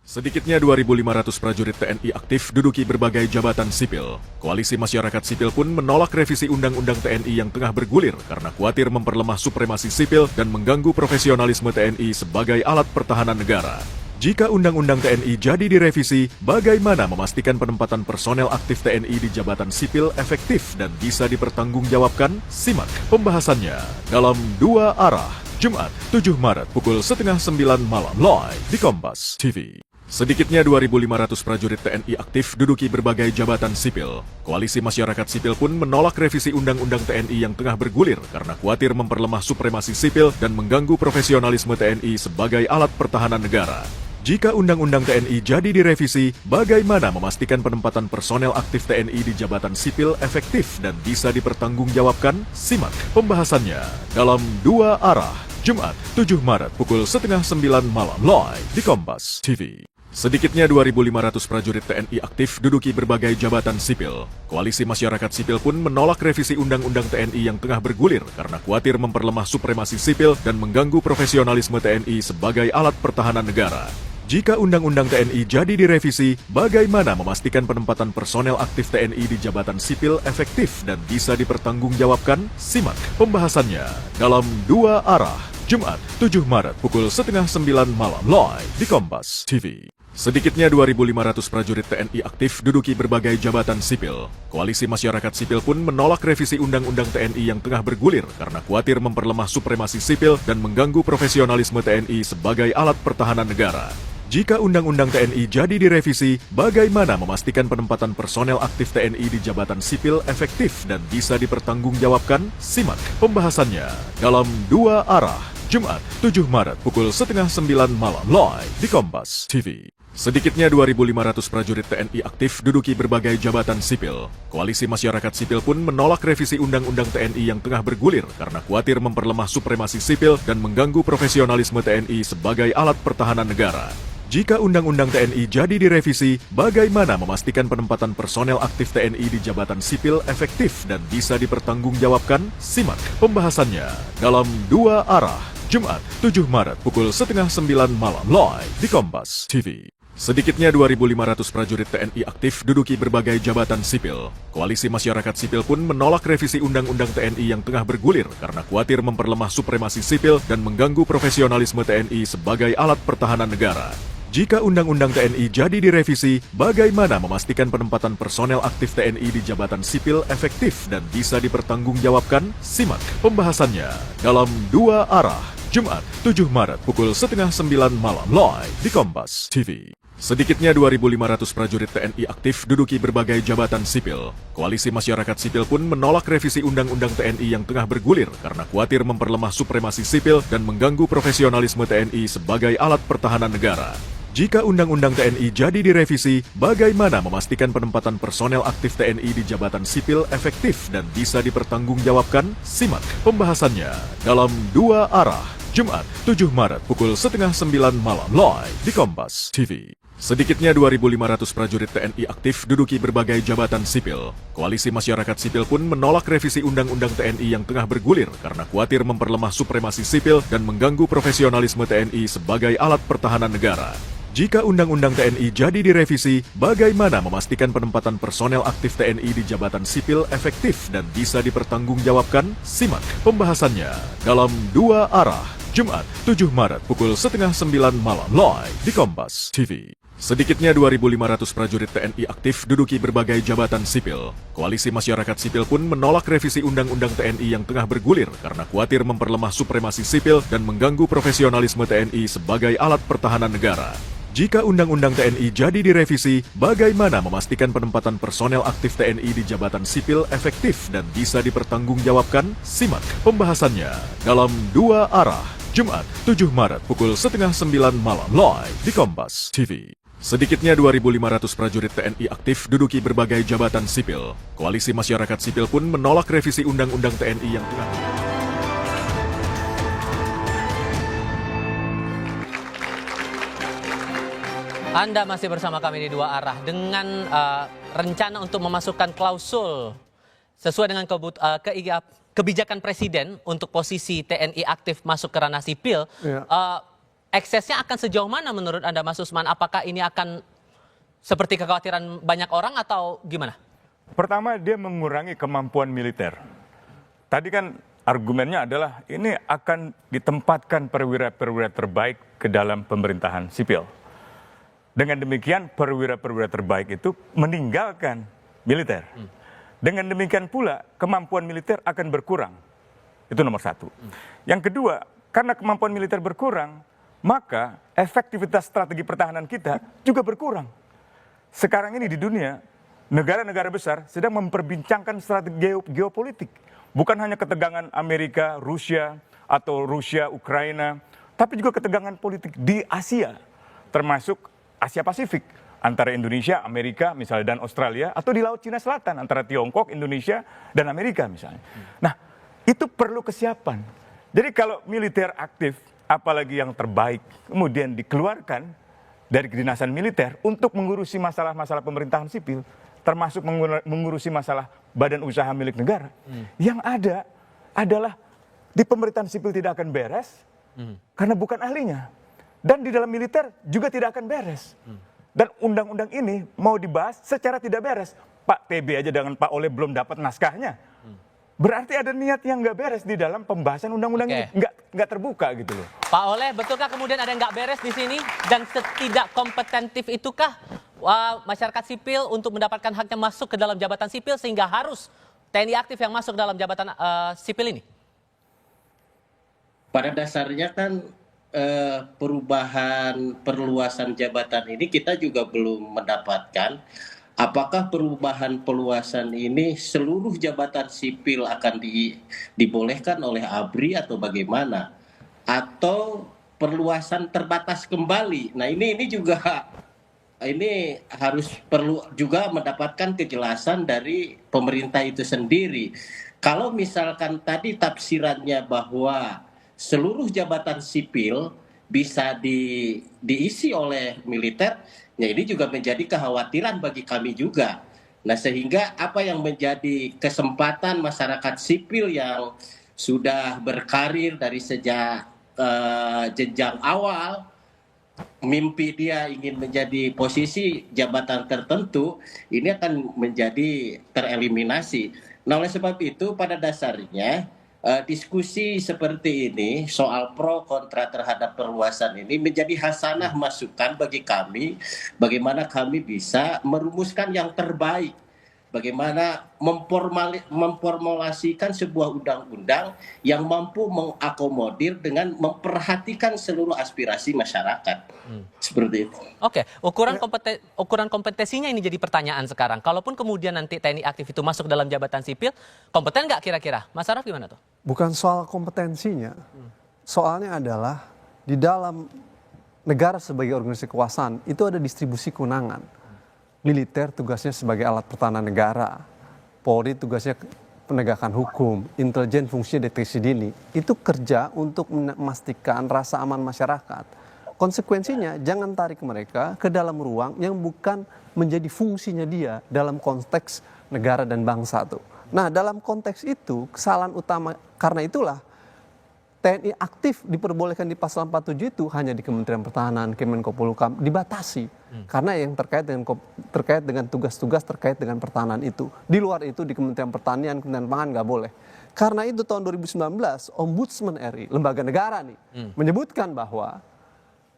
Sedikitnya 2.500 prajurit TNI aktif duduki berbagai jabatan sipil. Koalisi masyarakat sipil pun menolak revisi Undang-Undang TNI yang tengah bergulir karena khawatir memperlemah supremasi sipil dan mengganggu profesionalisme TNI sebagai alat pertahanan negara. Jika Undang-Undang TNI jadi direvisi, bagaimana memastikan penempatan personel aktif TNI di jabatan sipil efektif dan bisa dipertanggungjawabkan? Simak pembahasannya dalam Dua Arah, Jumat 7 Maret pukul 8:30 malam live di Kompas TV. Sedikitnya 2.500 prajurit TNI aktif duduki berbagai jabatan sipil. Koalisi masyarakat sipil pun menolak revisi Undang-Undang TNI yang tengah bergulir karena khawatir memperlemah supremasi sipil dan mengganggu profesionalisme TNI sebagai alat pertahanan negara. Jika Undang-Undang TNI jadi direvisi, bagaimana memastikan penempatan personel aktif TNI di jabatan sipil efektif dan bisa dipertanggungjawabkan? Simak pembahasannya dalam Dua Arah, Jumat 7 Maret pukul 8:30 malam live di Kompas TV. Sedikitnya 2.500 prajurit TNI aktif duduki berbagai jabatan sipil. Koalisi masyarakat sipil pun menolak revisi Undang-Undang TNI yang tengah bergulir karena khawatir memperlemah supremasi sipil dan mengganggu profesionalisme TNI sebagai alat pertahanan negara. Jika Undang-Undang TNI jadi direvisi, bagaimana memastikan penempatan personel aktif TNI di jabatan sipil efektif dan bisa dipertanggungjawabkan? Simak pembahasannya dalam Dua Arah, Jumat 7 Maret pukul 8:30 malam live di Kompas TV. Sedikitnya 2.500 prajurit TNI aktif duduki berbagai jabatan sipil. Koalisi masyarakat sipil pun menolak revisi Undang-Undang TNI yang tengah bergulir karena khawatir memperlemah supremasi sipil dan mengganggu profesionalisme TNI sebagai alat pertahanan negara. Jika Undang-Undang TNI jadi direvisi, bagaimana memastikan penempatan personel aktif TNI di jabatan sipil efektif dan bisa dipertanggungjawabkan? Simak pembahasannya dalam Dua Arah, Jumat 7 Maret pukul 8:30 malam live di Kompas TV. Sedikitnya 2.500 prajurit TNI aktif duduki berbagai jabatan sipil. Koalisi masyarakat sipil pun menolak revisi Undang-Undang TNI yang tengah bergulir karena khawatir memperlemah supremasi sipil dan mengganggu profesionalisme TNI sebagai alat pertahanan negara. Jika Undang-Undang TNI jadi direvisi, bagaimana memastikan penempatan personel aktif TNI di jabatan sipil efektif dan bisa dipertanggungjawabkan? Simak pembahasannya dalam Dua Arah, Jumat 7 Maret pukul 8:30 malam live di Kompas TV. Sedikitnya 2.500 prajurit TNI aktif duduki berbagai jabatan sipil. Koalisi masyarakat sipil pun menolak revisi Undang-Undang TNI yang tengah bergulir karena khawatir memperlemah supremasi sipil dan mengganggu profesionalisme TNI sebagai alat pertahanan negara. Jika Undang-Undang TNI jadi direvisi, bagaimana memastikan penempatan personel aktif TNI di jabatan sipil efektif dan bisa dipertanggungjawabkan? Simak pembahasannya dalam Dua Arah, Jumat 7 Maret pukul 8:30 malam live di Kompas TV. Sedikitnya 2.500 prajurit TNI aktif duduki berbagai jabatan sipil. Koalisi masyarakat sipil pun menolak revisi Undang-Undang TNI yang tengah bergulir karena khawatir memperlemah supremasi sipil dan mengganggu profesionalisme TNI sebagai alat pertahanan negara. Jika Undang-Undang TNI jadi direvisi, bagaimana memastikan penempatan personel aktif TNI di jabatan sipil efektif dan bisa dipertanggungjawabkan? Simak pembahasannya dalam Dua Arah, Jumat 7 Maret pukul 8:30 malam live di Kompas TV. Sedikitnya 2.500 prajurit TNI aktif duduki berbagai jabatan sipil. Koalisi masyarakat sipil pun menolak revisi Undang-Undang TNI yang tengah bergulir karena khawatir memperlemah supremasi sipil dan mengganggu profesionalisme TNI sebagai alat pertahanan negara. Jika Undang-Undang TNI jadi direvisi, bagaimana memastikan penempatan personel aktif TNI di jabatan sipil efektif dan bisa dipertanggungjawabkan? Simak pembahasannya dalam Dua Arah, Jumat 7 Maret pukul 8:30 malam live di Kompas TV. Sedikitnya 2.500 prajurit TNI aktif duduki berbagai jabatan sipil. Koalisi masyarakat sipil pun menolak revisi Undang-Undang TNI yang tengah bergulir karena khawatir memperlemah supremasi sipil dan mengganggu profesionalisme TNI sebagai alat pertahanan negara. Jika Undang-Undang TNI jadi direvisi, bagaimana memastikan penempatan personel aktif TNI di jabatan sipil efektif dan bisa dipertanggungjawabkan? Simak pembahasannya dalam Dua Arah, Jumat 7 Maret pukul 8:30 malam live di Kompas TV. Sedikitnya 2.500 prajurit TNI aktif duduki berbagai jabatan sipil. Koalisi masyarakat sipil pun menolak revisi Undang-Undang TNI yang tengah. Anda masih bersama kami di Dua Arah dengan rencana untuk memasukkan klausul sesuai dengan kebijakan Presiden untuk posisi TNI aktif masuk ke ranah sipil. Ya. Eksesnya akan sejauh mana menurut Anda, Mas Usman? Apakah ini akan seperti kekhawatiran banyak orang atau gimana? Pertama, dia mengurangi kemampuan militer. Tadi kan argumennya adalah ini akan ditempatkan perwira-perwira terbaik ke dalam pemerintahan sipil. Dengan demikian perwira-perwira terbaik itu meninggalkan militer. Dengan demikian pula kemampuan militer akan berkurang. Itu nomor satu. Yang kedua, karena kemampuan militer berkurang, maka efektivitas strategi pertahanan kita juga berkurang. Sekarang ini di dunia, negara-negara besar sedang memperbincangkan strategi geopolitik. Bukan hanya ketegangan Amerika, Rusia, atau Rusia, Ukraina, tapi juga ketegangan politik di Asia, termasuk Asia Pasifik, antara Indonesia, Amerika misalnya, dan Australia, atau di Laut Cina Selatan, antara Tiongkok, Indonesia, dan Amerika misalnya. Nah, itu perlu kesiapan. Jadi kalau militer aktif, apalagi yang terbaik, kemudian dikeluarkan dari kedinasan militer untuk mengurusi masalah-masalah pemerintahan sipil, termasuk mengurusi masalah badan usaha milik negara. Yang ada adalah di pemerintahan sipil tidak akan beres, karena bukan ahlinya. Dan di dalam militer juga tidak akan beres. Dan undang-undang ini mau dibahas secara tidak beres. Pak TB aja dengan Pak Oleh belum dapat naskahnya. Berarti ada niat yang nggak beres di dalam pembahasan undang-undang ini, nggak terbuka gitu loh. Pak Oleh, betulkah kemudian ada yang nggak beres di sini dan setidak kompetentif itukah masyarakat sipil untuk mendapatkan haknya masuk ke dalam jabatan sipil sehingga harus TNI aktif yang masuk dalam jabatan sipil ini? Pada dasarnya kan perubahan perluasan jabatan ini kita juga belum mendapatkan. Apakah perubahan perluasan ini seluruh jabatan sipil akan dibolehkan oleh ABRI atau bagaimana? Atau perluasan terbatas kembali? Nah ini juga ini harus perlu juga mendapatkan kejelasan dari pemerintah itu sendiri. Kalau misalkan tadi tafsirannya bahwa seluruh jabatan sipil bisa diisi oleh militer, ya ini juga menjadi kekhawatiran bagi kami juga. Nah sehingga apa yang menjadi kesempatan masyarakat sipil yang sudah berkarir dari sejak jenjang awal, mimpi dia ingin menjadi posisi jabatan tertentu, ini akan menjadi tereliminasi. Nah oleh sebab itu pada dasarnya diskusi seperti ini soal pro kontra terhadap perluasan ini menjadi hasanah masukan bagi kami, bagaimana kami bisa merumuskan yang terbaik, bagaimana memformulasikan sebuah undang-undang yang mampu mengakomodir dengan memperhatikan seluruh aspirasi masyarakat. Seperti itu. Oke, ukuran kompetensinya ini jadi pertanyaan sekarang. Kalaupun kemudian nanti TNI aktif itu masuk dalam jabatan sipil, kompeten nggak kira-kira? Mas Araf gimana tuh? Bukan soal kompetensinya, soalnya adalah di dalam negara sebagai organisasi kekuasaan itu ada distribusi kewenangan. Militer tugasnya sebagai alat pertahanan negara, Polri tugasnya penegakan hukum, intelijen fungsinya deteksi dini. Itu kerja untuk memastikan rasa aman masyarakat. Konsekuensinya jangan tarik mereka ke dalam ruang yang bukan menjadi fungsinya dia dalam konteks negara dan bangsa tuh. Nah dalam konteks itu kesalahan utama, karena itulah TNI aktif diperbolehkan di pasal 47 itu hanya di Kementerian Pertahanan, Kemenko Polhukam, dibatasi. Karena yang terkait dengan tugas-tugas terkait dengan pertahanan itu. Di luar itu di Kementerian Pertanian, Kementerian Pangan nggak boleh. Karena itu tahun 2019 Ombudsman RI, lembaga negara nih, menyebutkan bahwa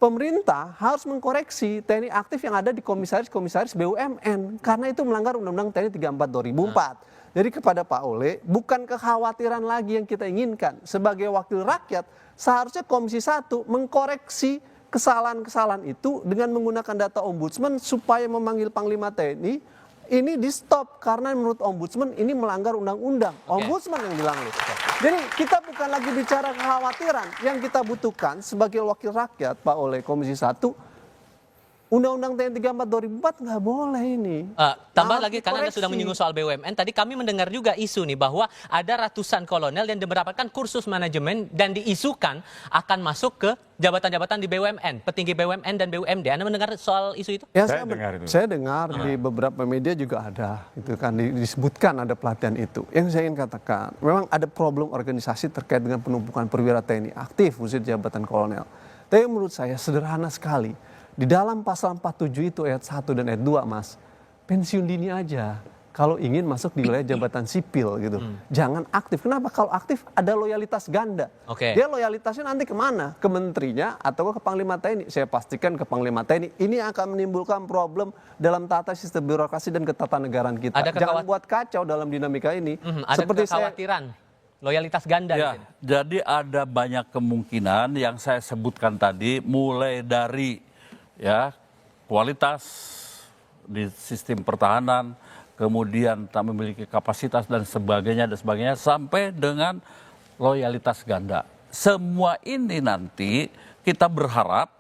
pemerintah harus mengkoreksi TNI aktif yang ada di komisaris-komisaris BUMN. Karena itu melanggar Undang-Undang TNI 34/2004. Jadi kepada Pak Oleh, bukan kekhawatiran lagi yang kita inginkan. Sebagai wakil rakyat, seharusnya Komisi 1 mengkoreksi kesalahan-kesalahan itu dengan menggunakan data Ombudsman supaya memanggil Panglima TNI ini di stop. Karena menurut Ombudsman ini melanggar undang-undang. Ombudsman yang bilang itu. Jadi kita bukan lagi bicara kekhawatiran. Yang kita butuhkan sebagai wakil rakyat, Pak Oleh, Komisi 1, Undang-Undang TNI 34/2004 nggak boleh ini. Tambah lagi karena Anda sudah menyinggung soal BUMN. Tadi kami mendengar juga isu nih bahwa ada ratusan kolonel yang mendapatkan kursus manajemen dan diisukan akan masuk ke jabatan-jabatan di BUMN, petinggi BUMN dan BUMD. Anda mendengar soal isu itu? Ya, saya dengar di beberapa media juga ada, itu kan disebutkan ada pelatihan itu. Yang saya ingin katakan, memang ada problem organisasi terkait dengan penumpukan perwira TNI aktif khusus jabatan kolonel. Tapi menurut saya sederhana sekali. Di dalam pasal 47 itu ayat 1 dan ayat 2, Mas, pensiun dini aja kalau ingin masuk di wilayah jabatan sipil gitu. Jangan aktif. Kenapa? Kalau aktif ada loyalitas ganda. Dia loyalitasnya nanti kemana? Ke menterinya atau ke Panglima TNI? Saya pastikan ke Panglima TNI. Ini akan menimbulkan problem dalam tata sistem birokrasi dan ketatanegaraan kita. Jangan buat kacau dalam dinamika ini. Ada kekhawatiran loyalitas ganda. Ya, jadi ada banyak kemungkinan yang saya sebutkan tadi, mulai dari kualitas di sistem pertahanan, kemudian tak memiliki kapasitas dan sebagainya, sampai dengan loyalitas ganda. Semua ini nanti kita berharap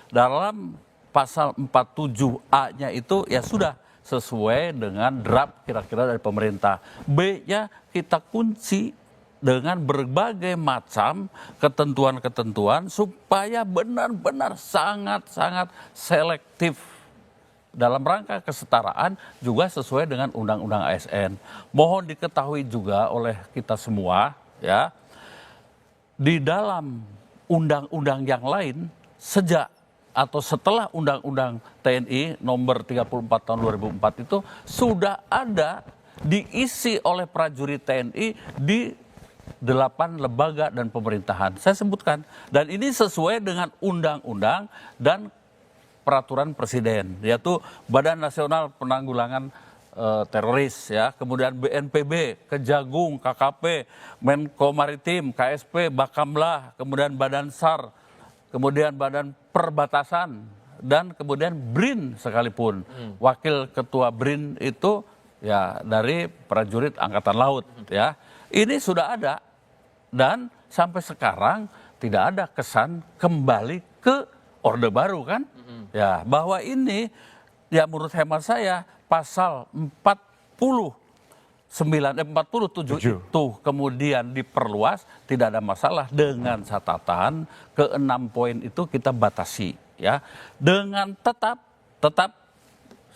dalam pasal 47A-nya itu ya sudah sesuai dengan draft kira-kira dari pemerintah. B-nya kita kunci dengan berbagai macam ketentuan-ketentuan supaya benar-benar sangat-sangat selektif dalam rangka kesetaraan juga sesuai dengan Undang-Undang ASN. Mohon diketahui juga oleh kita semua ya, di dalam undang-undang yang lain sejak atau setelah Undang-Undang TNI nomor 34 tahun 2004 itu sudah ada diisi oleh prajurit TNI di 8 lembaga dan pemerintahan. Saya sebutkan. Dan ini sesuai dengan undang-undang dan peraturan presiden, yaitu Badan Nasional Penanggulangan Teroris, ya, kemudian BNPB, Kejagung, KKP, Menko Maritim, KSP, Bakamla, kemudian Badan SAR, kemudian Badan Perbatasan, dan kemudian BRIN sekalipun. Wakil ketua BRIN itu ya dari prajurit Angkatan Laut, ya. Ini sudah ada dan sampai sekarang tidak ada kesan kembali ke Orde Baru kan? Ya, bahwa ini ya menurut hemat saya pasal 47 itu kemudian diperluas, tidak ada masalah, dengan catatan ke-6 poin itu kita batasi, ya, dengan tetap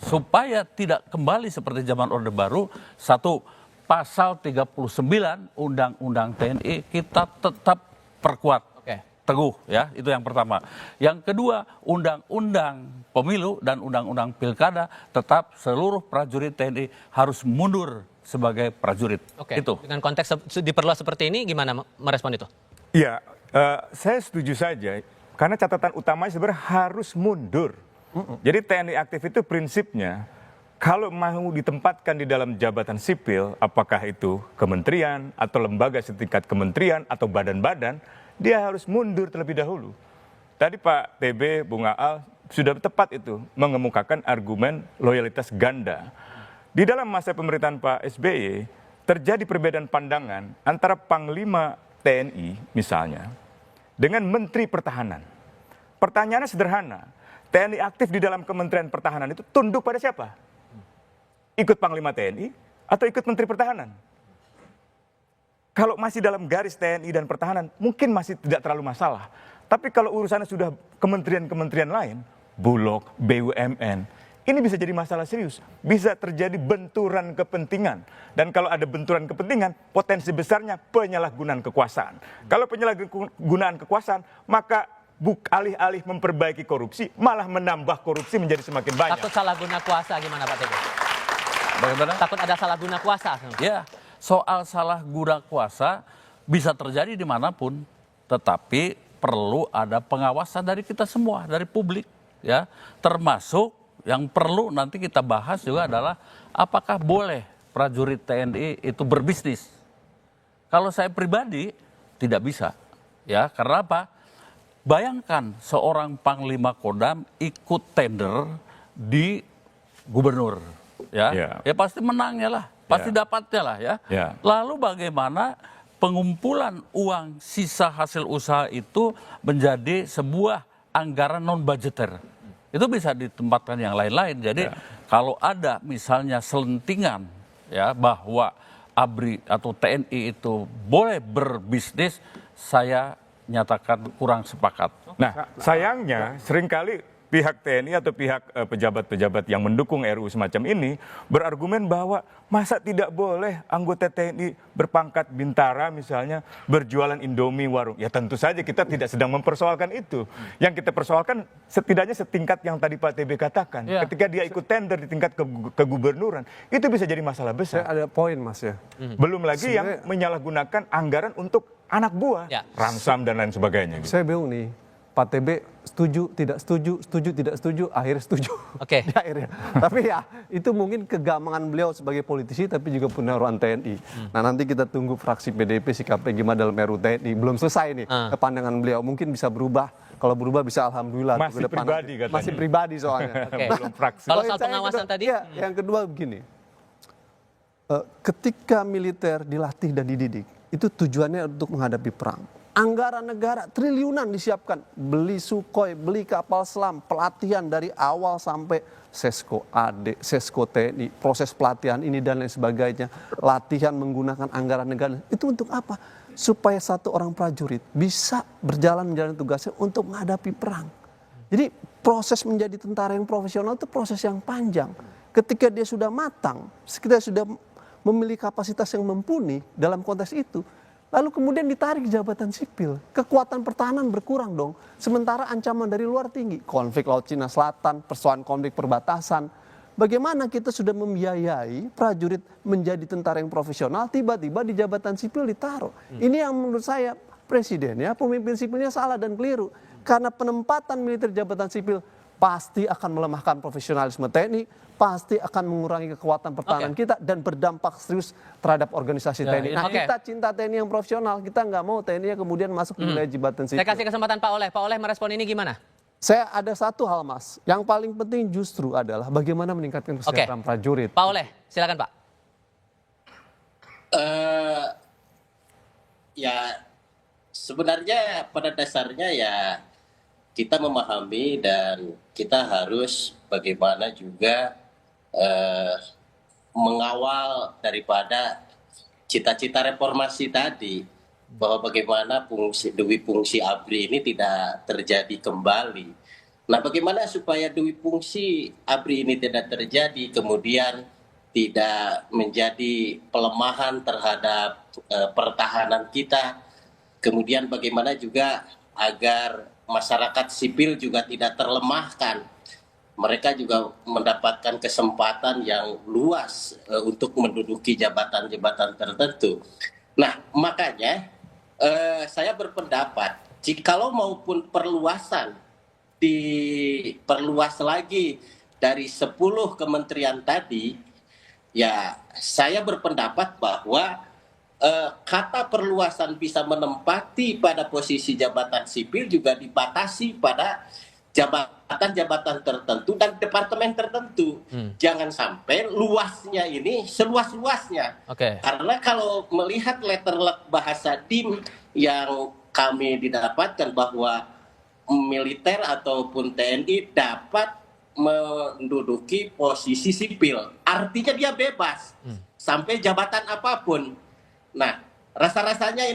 supaya tidak kembali seperti zaman Orde Baru. Satu, pasal 39 Undang-Undang TNI kita tetap perkuat. Teguh, ya, itu yang pertama. Yang kedua, Undang-Undang Pemilu dan Undang-Undang Pilkada tetap seluruh prajurit TNI harus mundur sebagai prajurit. Itu. Dengan konteks diperluas seperti ini, gimana merespon itu? Iya, saya setuju saja. Karena catatan utamanya sebenarnya harus mundur. Jadi TNI aktif itu prinsipnya, kalau mau ditempatkan di dalam jabatan sipil, apakah itu kementerian atau lembaga setingkat kementerian atau badan-badan, dia harus mundur terlebih dahulu. Tadi Pak TB, Bung Aal sudah tepat itu mengemukakan argumen loyalitas ganda. Di dalam masa pemerintahan Pak SBY terjadi perbedaan pandangan antara Panglima TNI misalnya dengan Menteri Pertahanan. Pertanyaannya sederhana, TNI aktif di dalam Kementerian Pertahanan itu tunduk pada siapa? Ikut Panglima TNI atau ikut Menteri Pertahanan? Kalau masih dalam garis TNI dan pertahanan, mungkin masih tidak terlalu masalah. Tapi kalau urusannya sudah kementerian-kementerian lain, Bulog, BUMN, ini bisa jadi masalah serius. Bisa terjadi benturan kepentingan. Dan kalau ada benturan kepentingan, potensi besarnya penyalahgunaan kekuasaan. Kalau penyalahgunaan kekuasaan, maka alih-alih memperbaiki korupsi, malah menambah korupsi menjadi semakin banyak. Takut salah guna kuasa gimana Pak Teguh? Bagaimana? Takut ada salah guna kuasa? Ya. Soal salah guna kuasa bisa terjadi dimanapun, tetapi perlu ada pengawasan dari kita semua, dari publik, ya. Termasuk yang perlu nanti kita bahas juga adalah apakah boleh prajurit TNI itu berbisnis. Kalau saya pribadi tidak bisa, ya, karena apa? Bayangkan seorang Panglima Kodam ikut tender di gubernur, ya, ya pasti menangnya lah. Pasti dapatnya lah, ya. Lalu bagaimana pengumpulan uang sisa hasil usaha itu menjadi sebuah anggaran non-budgeter. Itu bisa ditempatkan yang lain-lain. Jadi kalau ada misalnya selentingan, ya, bahwa ABRI atau TNI itu boleh berbisnis, saya nyatakan kurang sepakat. Nah, sayangnya seringkali pihak TNI atau pihak pejabat-pejabat yang mendukung RUU semacam ini berargumen bahwa masa tidak boleh anggota TNI berpangkat bintara misalnya berjualan Indomie warung. Ya tentu saja kita tidak sedang mempersoalkan itu. Yang kita persoalkan setidaknya setingkat yang tadi Pak TB katakan. Ketika dia ikut tender di tingkat kegubernuran, itu bisa jadi masalah besar. Ada poin Mas ya. Belum lagi yang menyalahgunakan anggaran untuk anak buah, ransam dan lain sebagainya. Saya bingung nih. Pak TB setuju, tidak setuju, tidak setuju, akhirnya setuju. Di akhirnya. Tapi ya itu mungkin kegamangan beliau sebagai politisi tapi juga punya ruang TNI. Nah nanti kita tunggu fraksi PDIP sikapnya gimana dalam RUU TNI. Belum selesai nih pandangan beliau, mungkin bisa berubah. Kalau berubah bisa alhamdulillah. Masih pribadi katanya. Masih pribadi soalnya. Belum fraksi. Kalau soal pengawasan tadi? Ya, yang kedua begini. Ketika militer dilatih dan dididik, itu tujuannya untuk menghadapi perang. Anggaran negara triliunan disiapkan, beli Sukhoi, beli kapal selam, pelatihan dari awal sampai Sesko AD, Sesko TNI, proses pelatihan ini dan lain sebagainya, latihan menggunakan anggaran negara. Itu untuk apa? Supaya satu orang prajurit bisa menjalani tugasnya untuk menghadapi perang. Jadi proses menjadi tentara yang profesional itu proses yang panjang. Ketika dia sudah matang, kita sudah memiliki kapasitas yang mumpuni dalam konteks itu, lalu kemudian ditarik jabatan sipil, kekuatan pertahanan berkurang dong. Sementara ancaman dari luar tinggi, konflik Laut Cina Selatan, persoalan konflik perbatasan, bagaimana kita sudah membiayai prajurit menjadi tentara yang profesional, tiba-tiba di jabatan sipil ditaruh. Ini yang menurut saya presiden ya, pemimpin sipilnya salah dan keliru. Karena penempatan militer jabatan sipil pasti akan melemahkan profesionalisme TNI, pasti akan mengurangi kekuatan pertahanan kita dan berdampak serius terhadap organisasi TNI. Nah, kita cinta TNI yang profesional, kita nggak mau TNI yang kemudian masuk ke wilayah jabatan sipil. Saya kasih kesempatan Pak Oleh. Pak Oleh merespon ini gimana? Saya ada satu hal, Mas. Yang paling penting justru adalah bagaimana meningkatkan kesejahteraan prajurit. Pak Oleh, silakan Pak. Ya, sebenarnya pada dasarnya ya kita memahami dan kita harus bagaimana juga mengawal daripada cita-cita reformasi tadi, bahwa bagaimana duwi fungsi ABRI ini tidak terjadi kembali. Nah, bagaimana supaya duwi fungsi ABRI ini tidak terjadi, kemudian tidak menjadi pelemahan terhadap pertahanan kita, kemudian bagaimana juga agar masyarakat sipil juga tidak terlemahkan, mereka juga mendapatkan kesempatan yang luas untuk menduduki jabatan-jabatan tertentu. Nah, makanya saya berpendapat jikalau maupun perluasan diperluas lagi dari 10 kementerian tadi, ya saya berpendapat bahwa kata perluasan bisa menempati pada posisi jabatan sipil juga dibatasi pada jabatan-jabatan tertentu dan departemen tertentu. Jangan sampai luasnya ini seluas-luasnya. Karena kalau melihat letterlek bahasa DIM yang kami didapatkan bahwa militer ataupun TNI dapat menduduki posisi sipil, artinya dia bebas sampai jabatan apapun. Nah, rasa-rasanya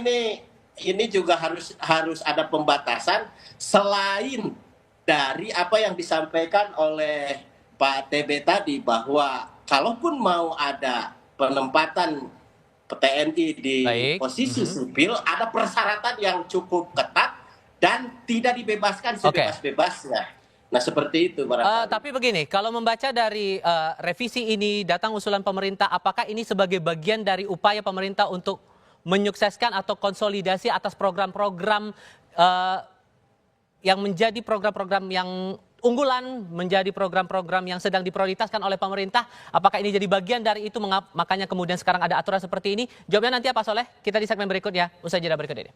ini juga harus ada pembatasan selain dari apa yang disampaikan oleh Pak TB tadi, bahwa kalaupun mau ada penempatan TNI di posisi sipil, ada persyaratan yang cukup ketat dan tidak dibebaskan sebebas-bebasnya. Nah, seperti itu. Tapi begini, kalau membaca dari revisi ini, datang usulan pemerintah, apakah ini sebagai bagian dari upaya pemerintah untuk menyukseskan atau konsolidasi atas program-program yang menjadi program-program yang unggulan, menjadi program-program yang sedang diprioritaskan oleh pemerintah? Apakah ini jadi bagian dari itu, makanya kemudian sekarang ada aturan seperti ini? Jawabnya nanti apa, Soleh? Kita di segmen berikutnya, usai jeda berikut ini.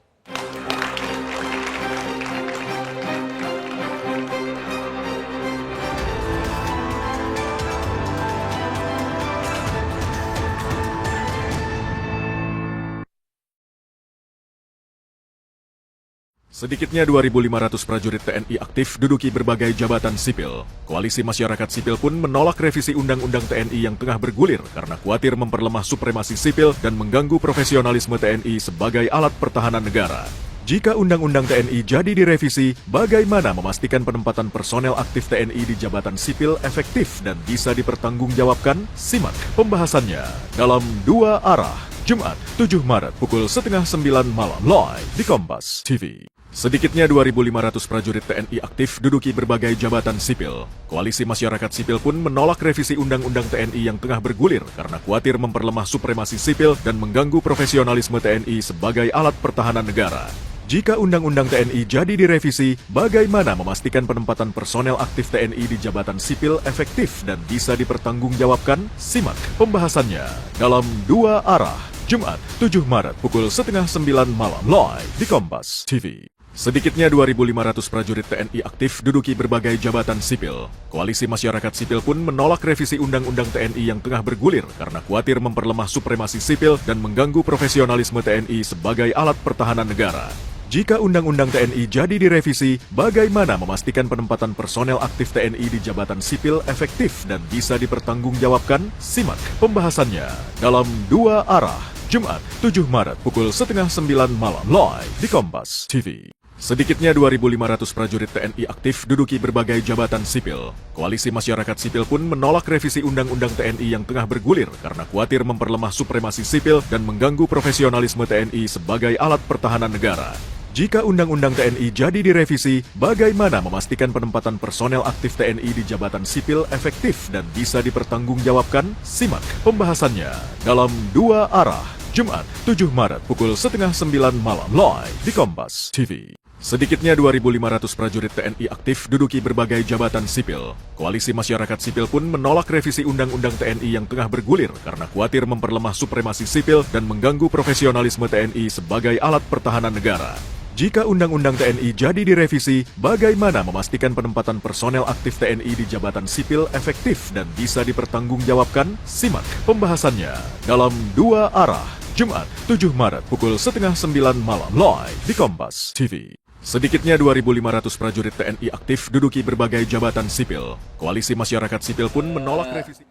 Sedikitnya 2.500 prajurit TNI aktif duduki berbagai jabatan sipil. Koalisi masyarakat sipil pun menolak revisi Undang-Undang TNI yang tengah bergulir karena khawatir memperlemah supremasi sipil dan mengganggu profesionalisme TNI sebagai alat pertahanan negara. Jika Undang-Undang TNI jadi direvisi, bagaimana memastikan penempatan personel aktif TNI di jabatan sipil efektif dan bisa dipertanggungjawabkan? Simak pembahasannya dalam Dua Arah, Jumat 7 Maret pukul 8:30 malam live di Kompas TV. Sedikitnya 2.500 prajurit TNI aktif duduki berbagai jabatan sipil. Koalisi masyarakat sipil pun menolak revisi Undang-Undang TNI yang tengah bergulir karena khawatir memperlemah supremasi sipil dan mengganggu profesionalisme TNI sebagai alat pertahanan negara. Jika Undang-Undang TNI jadi direvisi, bagaimana memastikan penempatan personel aktif TNI di jabatan sipil efektif dan bisa dipertanggungjawabkan? Simak pembahasannya dalam Dua Arah, Jumat 7 Maret pukul 8:30 malam live di Kompas TV. Sedikitnya 2.500 prajurit TNI aktif duduki berbagai jabatan sipil. Koalisi masyarakat sipil pun menolak revisi Undang-Undang TNI yang tengah bergulir karena khawatir memperlemah supremasi sipil dan mengganggu profesionalisme TNI sebagai alat pertahanan negara. Jika Undang-Undang TNI jadi direvisi, bagaimana memastikan penempatan personel aktif TNI di jabatan sipil efektif dan bisa dipertanggungjawabkan? Simak pembahasannya dalam Dua Arah, Jumat 7 Maret pukul 8:30 malam live di Kompas TV. Sedikitnya 2.500 prajurit TNI aktif duduki berbagai jabatan sipil. Koalisi masyarakat sipil pun menolak revisi Undang-Undang TNI yang tengah bergulir karena khawatir memperlemah supremasi sipil dan mengganggu profesionalisme TNI sebagai alat pertahanan negara. Jika Undang-Undang TNI jadi direvisi, bagaimana memastikan penempatan personel aktif TNI di jabatan sipil efektif dan bisa dipertanggungjawabkan? Simak pembahasannya dalam Dua Arah, Jumat 7 Maret pukul 8:30 malam live di Kompas TV. Sedikitnya 2.500 prajurit TNI aktif duduki berbagai jabatan sipil. Koalisi masyarakat sipil pun menolak revisi Undang-Undang TNI yang tengah bergulir karena khawatir memperlemah supremasi sipil dan mengganggu profesionalisme TNI sebagai alat pertahanan negara. Jika Undang-Undang TNI jadi direvisi, bagaimana memastikan penempatan personel aktif TNI di jabatan sipil efektif dan bisa dipertanggungjawabkan? Simak pembahasannya dalam Dua Arah, Jumat 7 Maret pukul 8:30 malam live di Kompas TV. Sedikitnya 2.500 prajurit TNI aktif duduki berbagai jabatan sipil. Koalisi masyarakat sipil pun menolak revisi.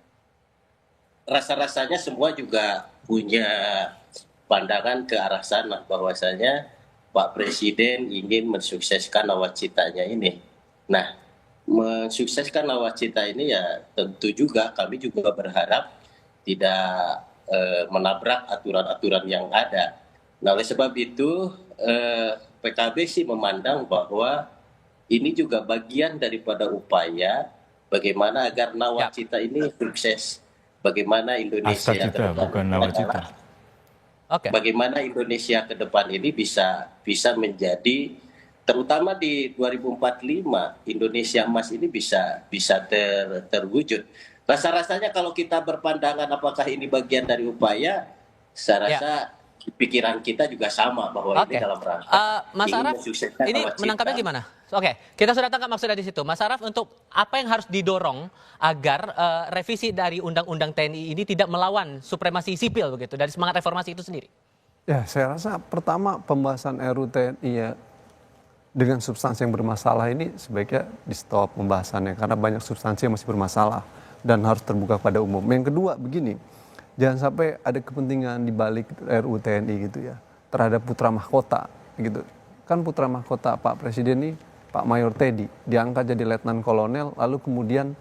Rasa-rasanya semua juga punya pandangan ke arah sana bahwasanya Pak Presiden ingin mensukseskan nawacitanya ini. Nah, mensukseskan nawacita ini ya tentu juga kami juga berharap tidak menabrak aturan-aturan yang ada. Nah, oleh sebab itu PKB sih memandang bahwa ini juga bagian daripada upaya bagaimana agar nawacita ini sukses. Bagaimana Indonesia ke depan bukan nawacita. Bagaimana Indonesia ke depan ini bisa menjadi, terutama di 2045 Indonesia Emas ini bisa terwujud. Rasa-rasanya kalau kita berpandangan apakah ini bagian dari upaya, saya rasa pikiran kita juga sama bahwa ini dalam rangka Mas Araf, ini menangkapnya gimana? Oke, kita sudah tangkap maksudnya di situ. Mas Araf, untuk apa yang harus didorong agar revisi dari Undang-Undang TNI ini tidak melawan supremasi sipil begitu dari semangat reformasi itu sendiri? Ya, saya rasa pertama pembahasan RUU TNI ya dengan substansi yang bermasalah ini sebaiknya di stop pembahasannya karena banyak substansi yang masih bermasalah dan harus terbuka pada umum. Yang kedua begini, jangan sampai ada kepentingan di balik RUU TNI gitu ya terhadap putra mahkota gitu. Kan putra mahkota Pak Presiden ini Pak Mayor Teddy diangkat jadi letnan kolonel, lalu kemudian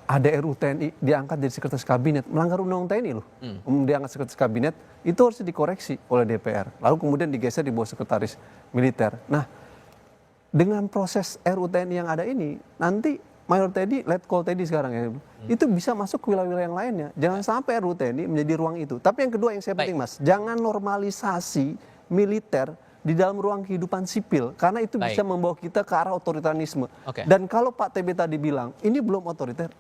ada RUU TNI diangkat jadi sekretaris kabinet, melanggar undang-undang TNI loh. Diangkat sekretaris kabinet itu harus dikoreksi oleh DPR, lalu kemudian digeser di bawah sekretaris militer. Nah, dengan proses RUU TNI yang ada ini, nanti Mayor Teddy, Letkol Teddy sekarang ya, itu bisa masuk ke wilayah-wilayah yang lainnya. Jangan sampai RUU TNI menjadi ruang itu. Tapi yang kedua yang saya penting Mas, jangan normalisasi militer di dalam ruang kehidupan sipil, karena itu bisa membawa kita ke arah otoritarisme. Dan kalau Pak TB tadi bilang, ini belum otoriter,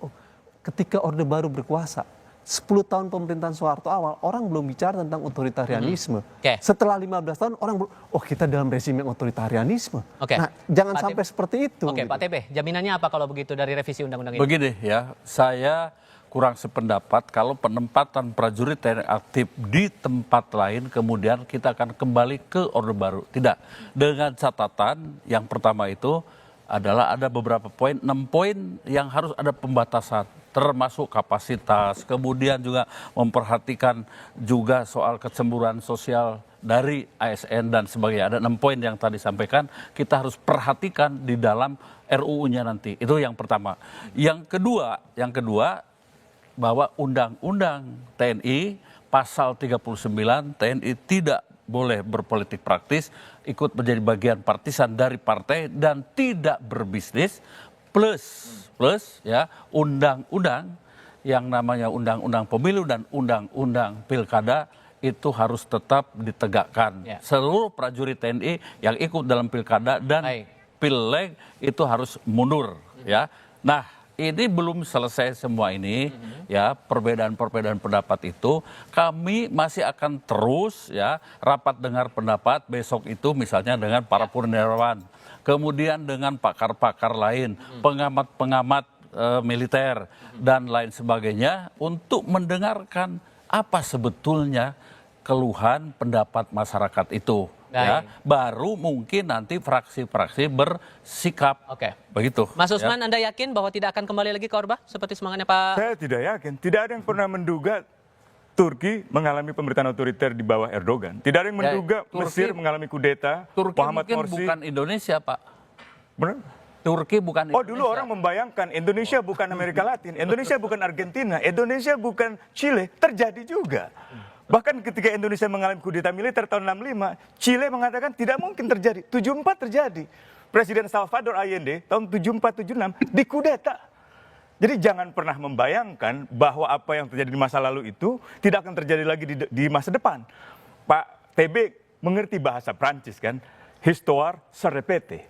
ketika Orde Baru berkuasa, 10 tahun pemerintahan Soeharto awal, orang belum bicara tentang otoritarianisme. Setelah 15 tahun, orang kita dalam rezim yang otoritarianisme. Nah, jangan Pak sampai seperti itu. Pak TB, jaminannya apa kalau begitu dari revisi undang-undang ini? Begini ya, saya kurang sependapat kalau penempatan prajurit TNI aktif di tempat lain kemudian kita akan kembali ke Orde Baru. Tidak. Dengan catatan yang pertama itu adalah ada beberapa poin, 6 poin yang harus ada pembatasan, termasuk kapasitas, kemudian juga memperhatikan juga soal kecemburuan sosial dari ASN dan sebagainya. Ada 6 poin yang tadi sampaikan, kita harus perhatikan di dalam RUU-nya nanti. Itu yang pertama. Yang kedua bahwa Undang-Undang TNI pasal 39 TNI tidak boleh berpolitik praktis, ikut menjadi bagian partisan dari partai dan tidak berbisnis, plus ya undang-undang yang namanya undang-undang pemilu dan undang-undang pilkada itu harus tetap ditegakkan. Seluruh prajurit TNI yang ikut dalam pilkada dan pileg itu harus mundur ya. Nah, ini belum selesai semua ini ya, perbedaan-perbedaan pendapat itu kami masih akan terus ya rapat dengar pendapat besok itu misalnya dengan para purnawirawan, kemudian dengan pakar-pakar lain, pengamat-pengamat militer dan lain sebagainya untuk mendengarkan apa sebetulnya keluhan pendapat masyarakat itu. Ya, baru mungkin nanti fraksi-fraksi bersikap. Begitu. Mas Usman, Anda yakin bahwa tidak akan kembali lagi ke Orba seperti semangatnya Pak? Saya tidak yakin. Tidak ada yang pernah menduga Turki mengalami pemerintahan otoriter di bawah Erdogan. Tidak ada yang menduga Mesir mengalami kudeta. Turki Muhammad mungkin Morsi bukan Indonesia, Pak. Benar? Turki bukan Indonesia. Dulu orang membayangkan Indonesia bukan Amerika Latin, Indonesia bukan Argentina, Indonesia bukan Chile. Terjadi juga. Bahkan ketika Indonesia mengalami kudeta militer tahun 65, Chile mengatakan tidak mungkin terjadi. 74 terjadi. Presiden Salvador Allende tahun 74-76 dikudeta. Jadi jangan pernah membayangkan bahwa apa yang terjadi di masa lalu itu tidak akan terjadi lagi di masa depan. Pak TB mengerti bahasa Prancis kan? Histoire se répète.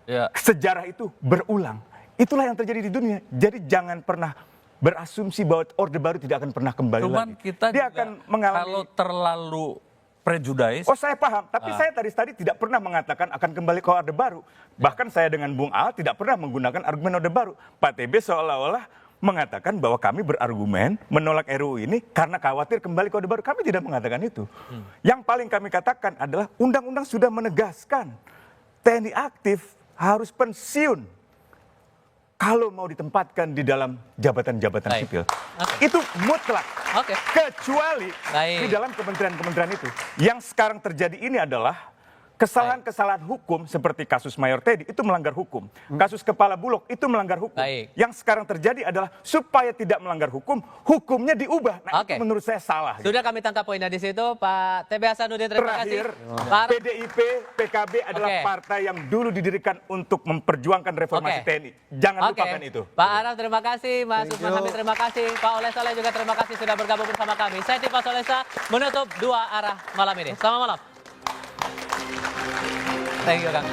Ya. Sejarah itu berulang. Itulah yang terjadi di dunia. Jadi jangan pernah berasumsi bahwa Orde Baru tidak akan pernah kembali Cuman lagi. kita Dia juga akan mengalami. kalau terlalu prejudice. Oh saya paham, tapi saya tadi tidak pernah mengatakan akan kembali ke Orde Baru. Bahkan saya dengan Bung Al tidak pernah menggunakan argumen Orde Baru. Pak TB seolah-olah mengatakan bahwa kami berargumen menolak RUU ini karena khawatir kembali ke Orde Baru. Kami tidak mengatakan itu. Yang paling kami katakan adalah undang-undang sudah menegaskan TNI aktif harus pensiun kalau mau ditempatkan di dalam jabatan-jabatan sipil. Itu mutlak. Kecuali di dalam kementerian-kementerian itu. Yang sekarang terjadi ini adalah kesalahan-kesalahan hukum seperti kasus Mayor Teddy itu melanggar hukum. Kasus Kepala Bulog itu melanggar hukum. Yang sekarang terjadi adalah supaya tidak melanggar hukum, hukumnya diubah. Nah itu menurut saya salah. Sudah kami tangkap poinnya di situ, Pak TB Hasanuddin. Terima Terakhir, kasih. PDIP, PKB adalah partai yang dulu didirikan untuk memperjuangkan reformasi TNI. Jangan lupakan itu. Pak Araf terima kasih, Mas Usman Hamid terima kasih, Pak Oleh Soleh juga terima kasih sudah bergabung bersama kami. Saya Tifa Solesa menutup Dua Arah malam ini. Selamat malam. Thank you, Kang.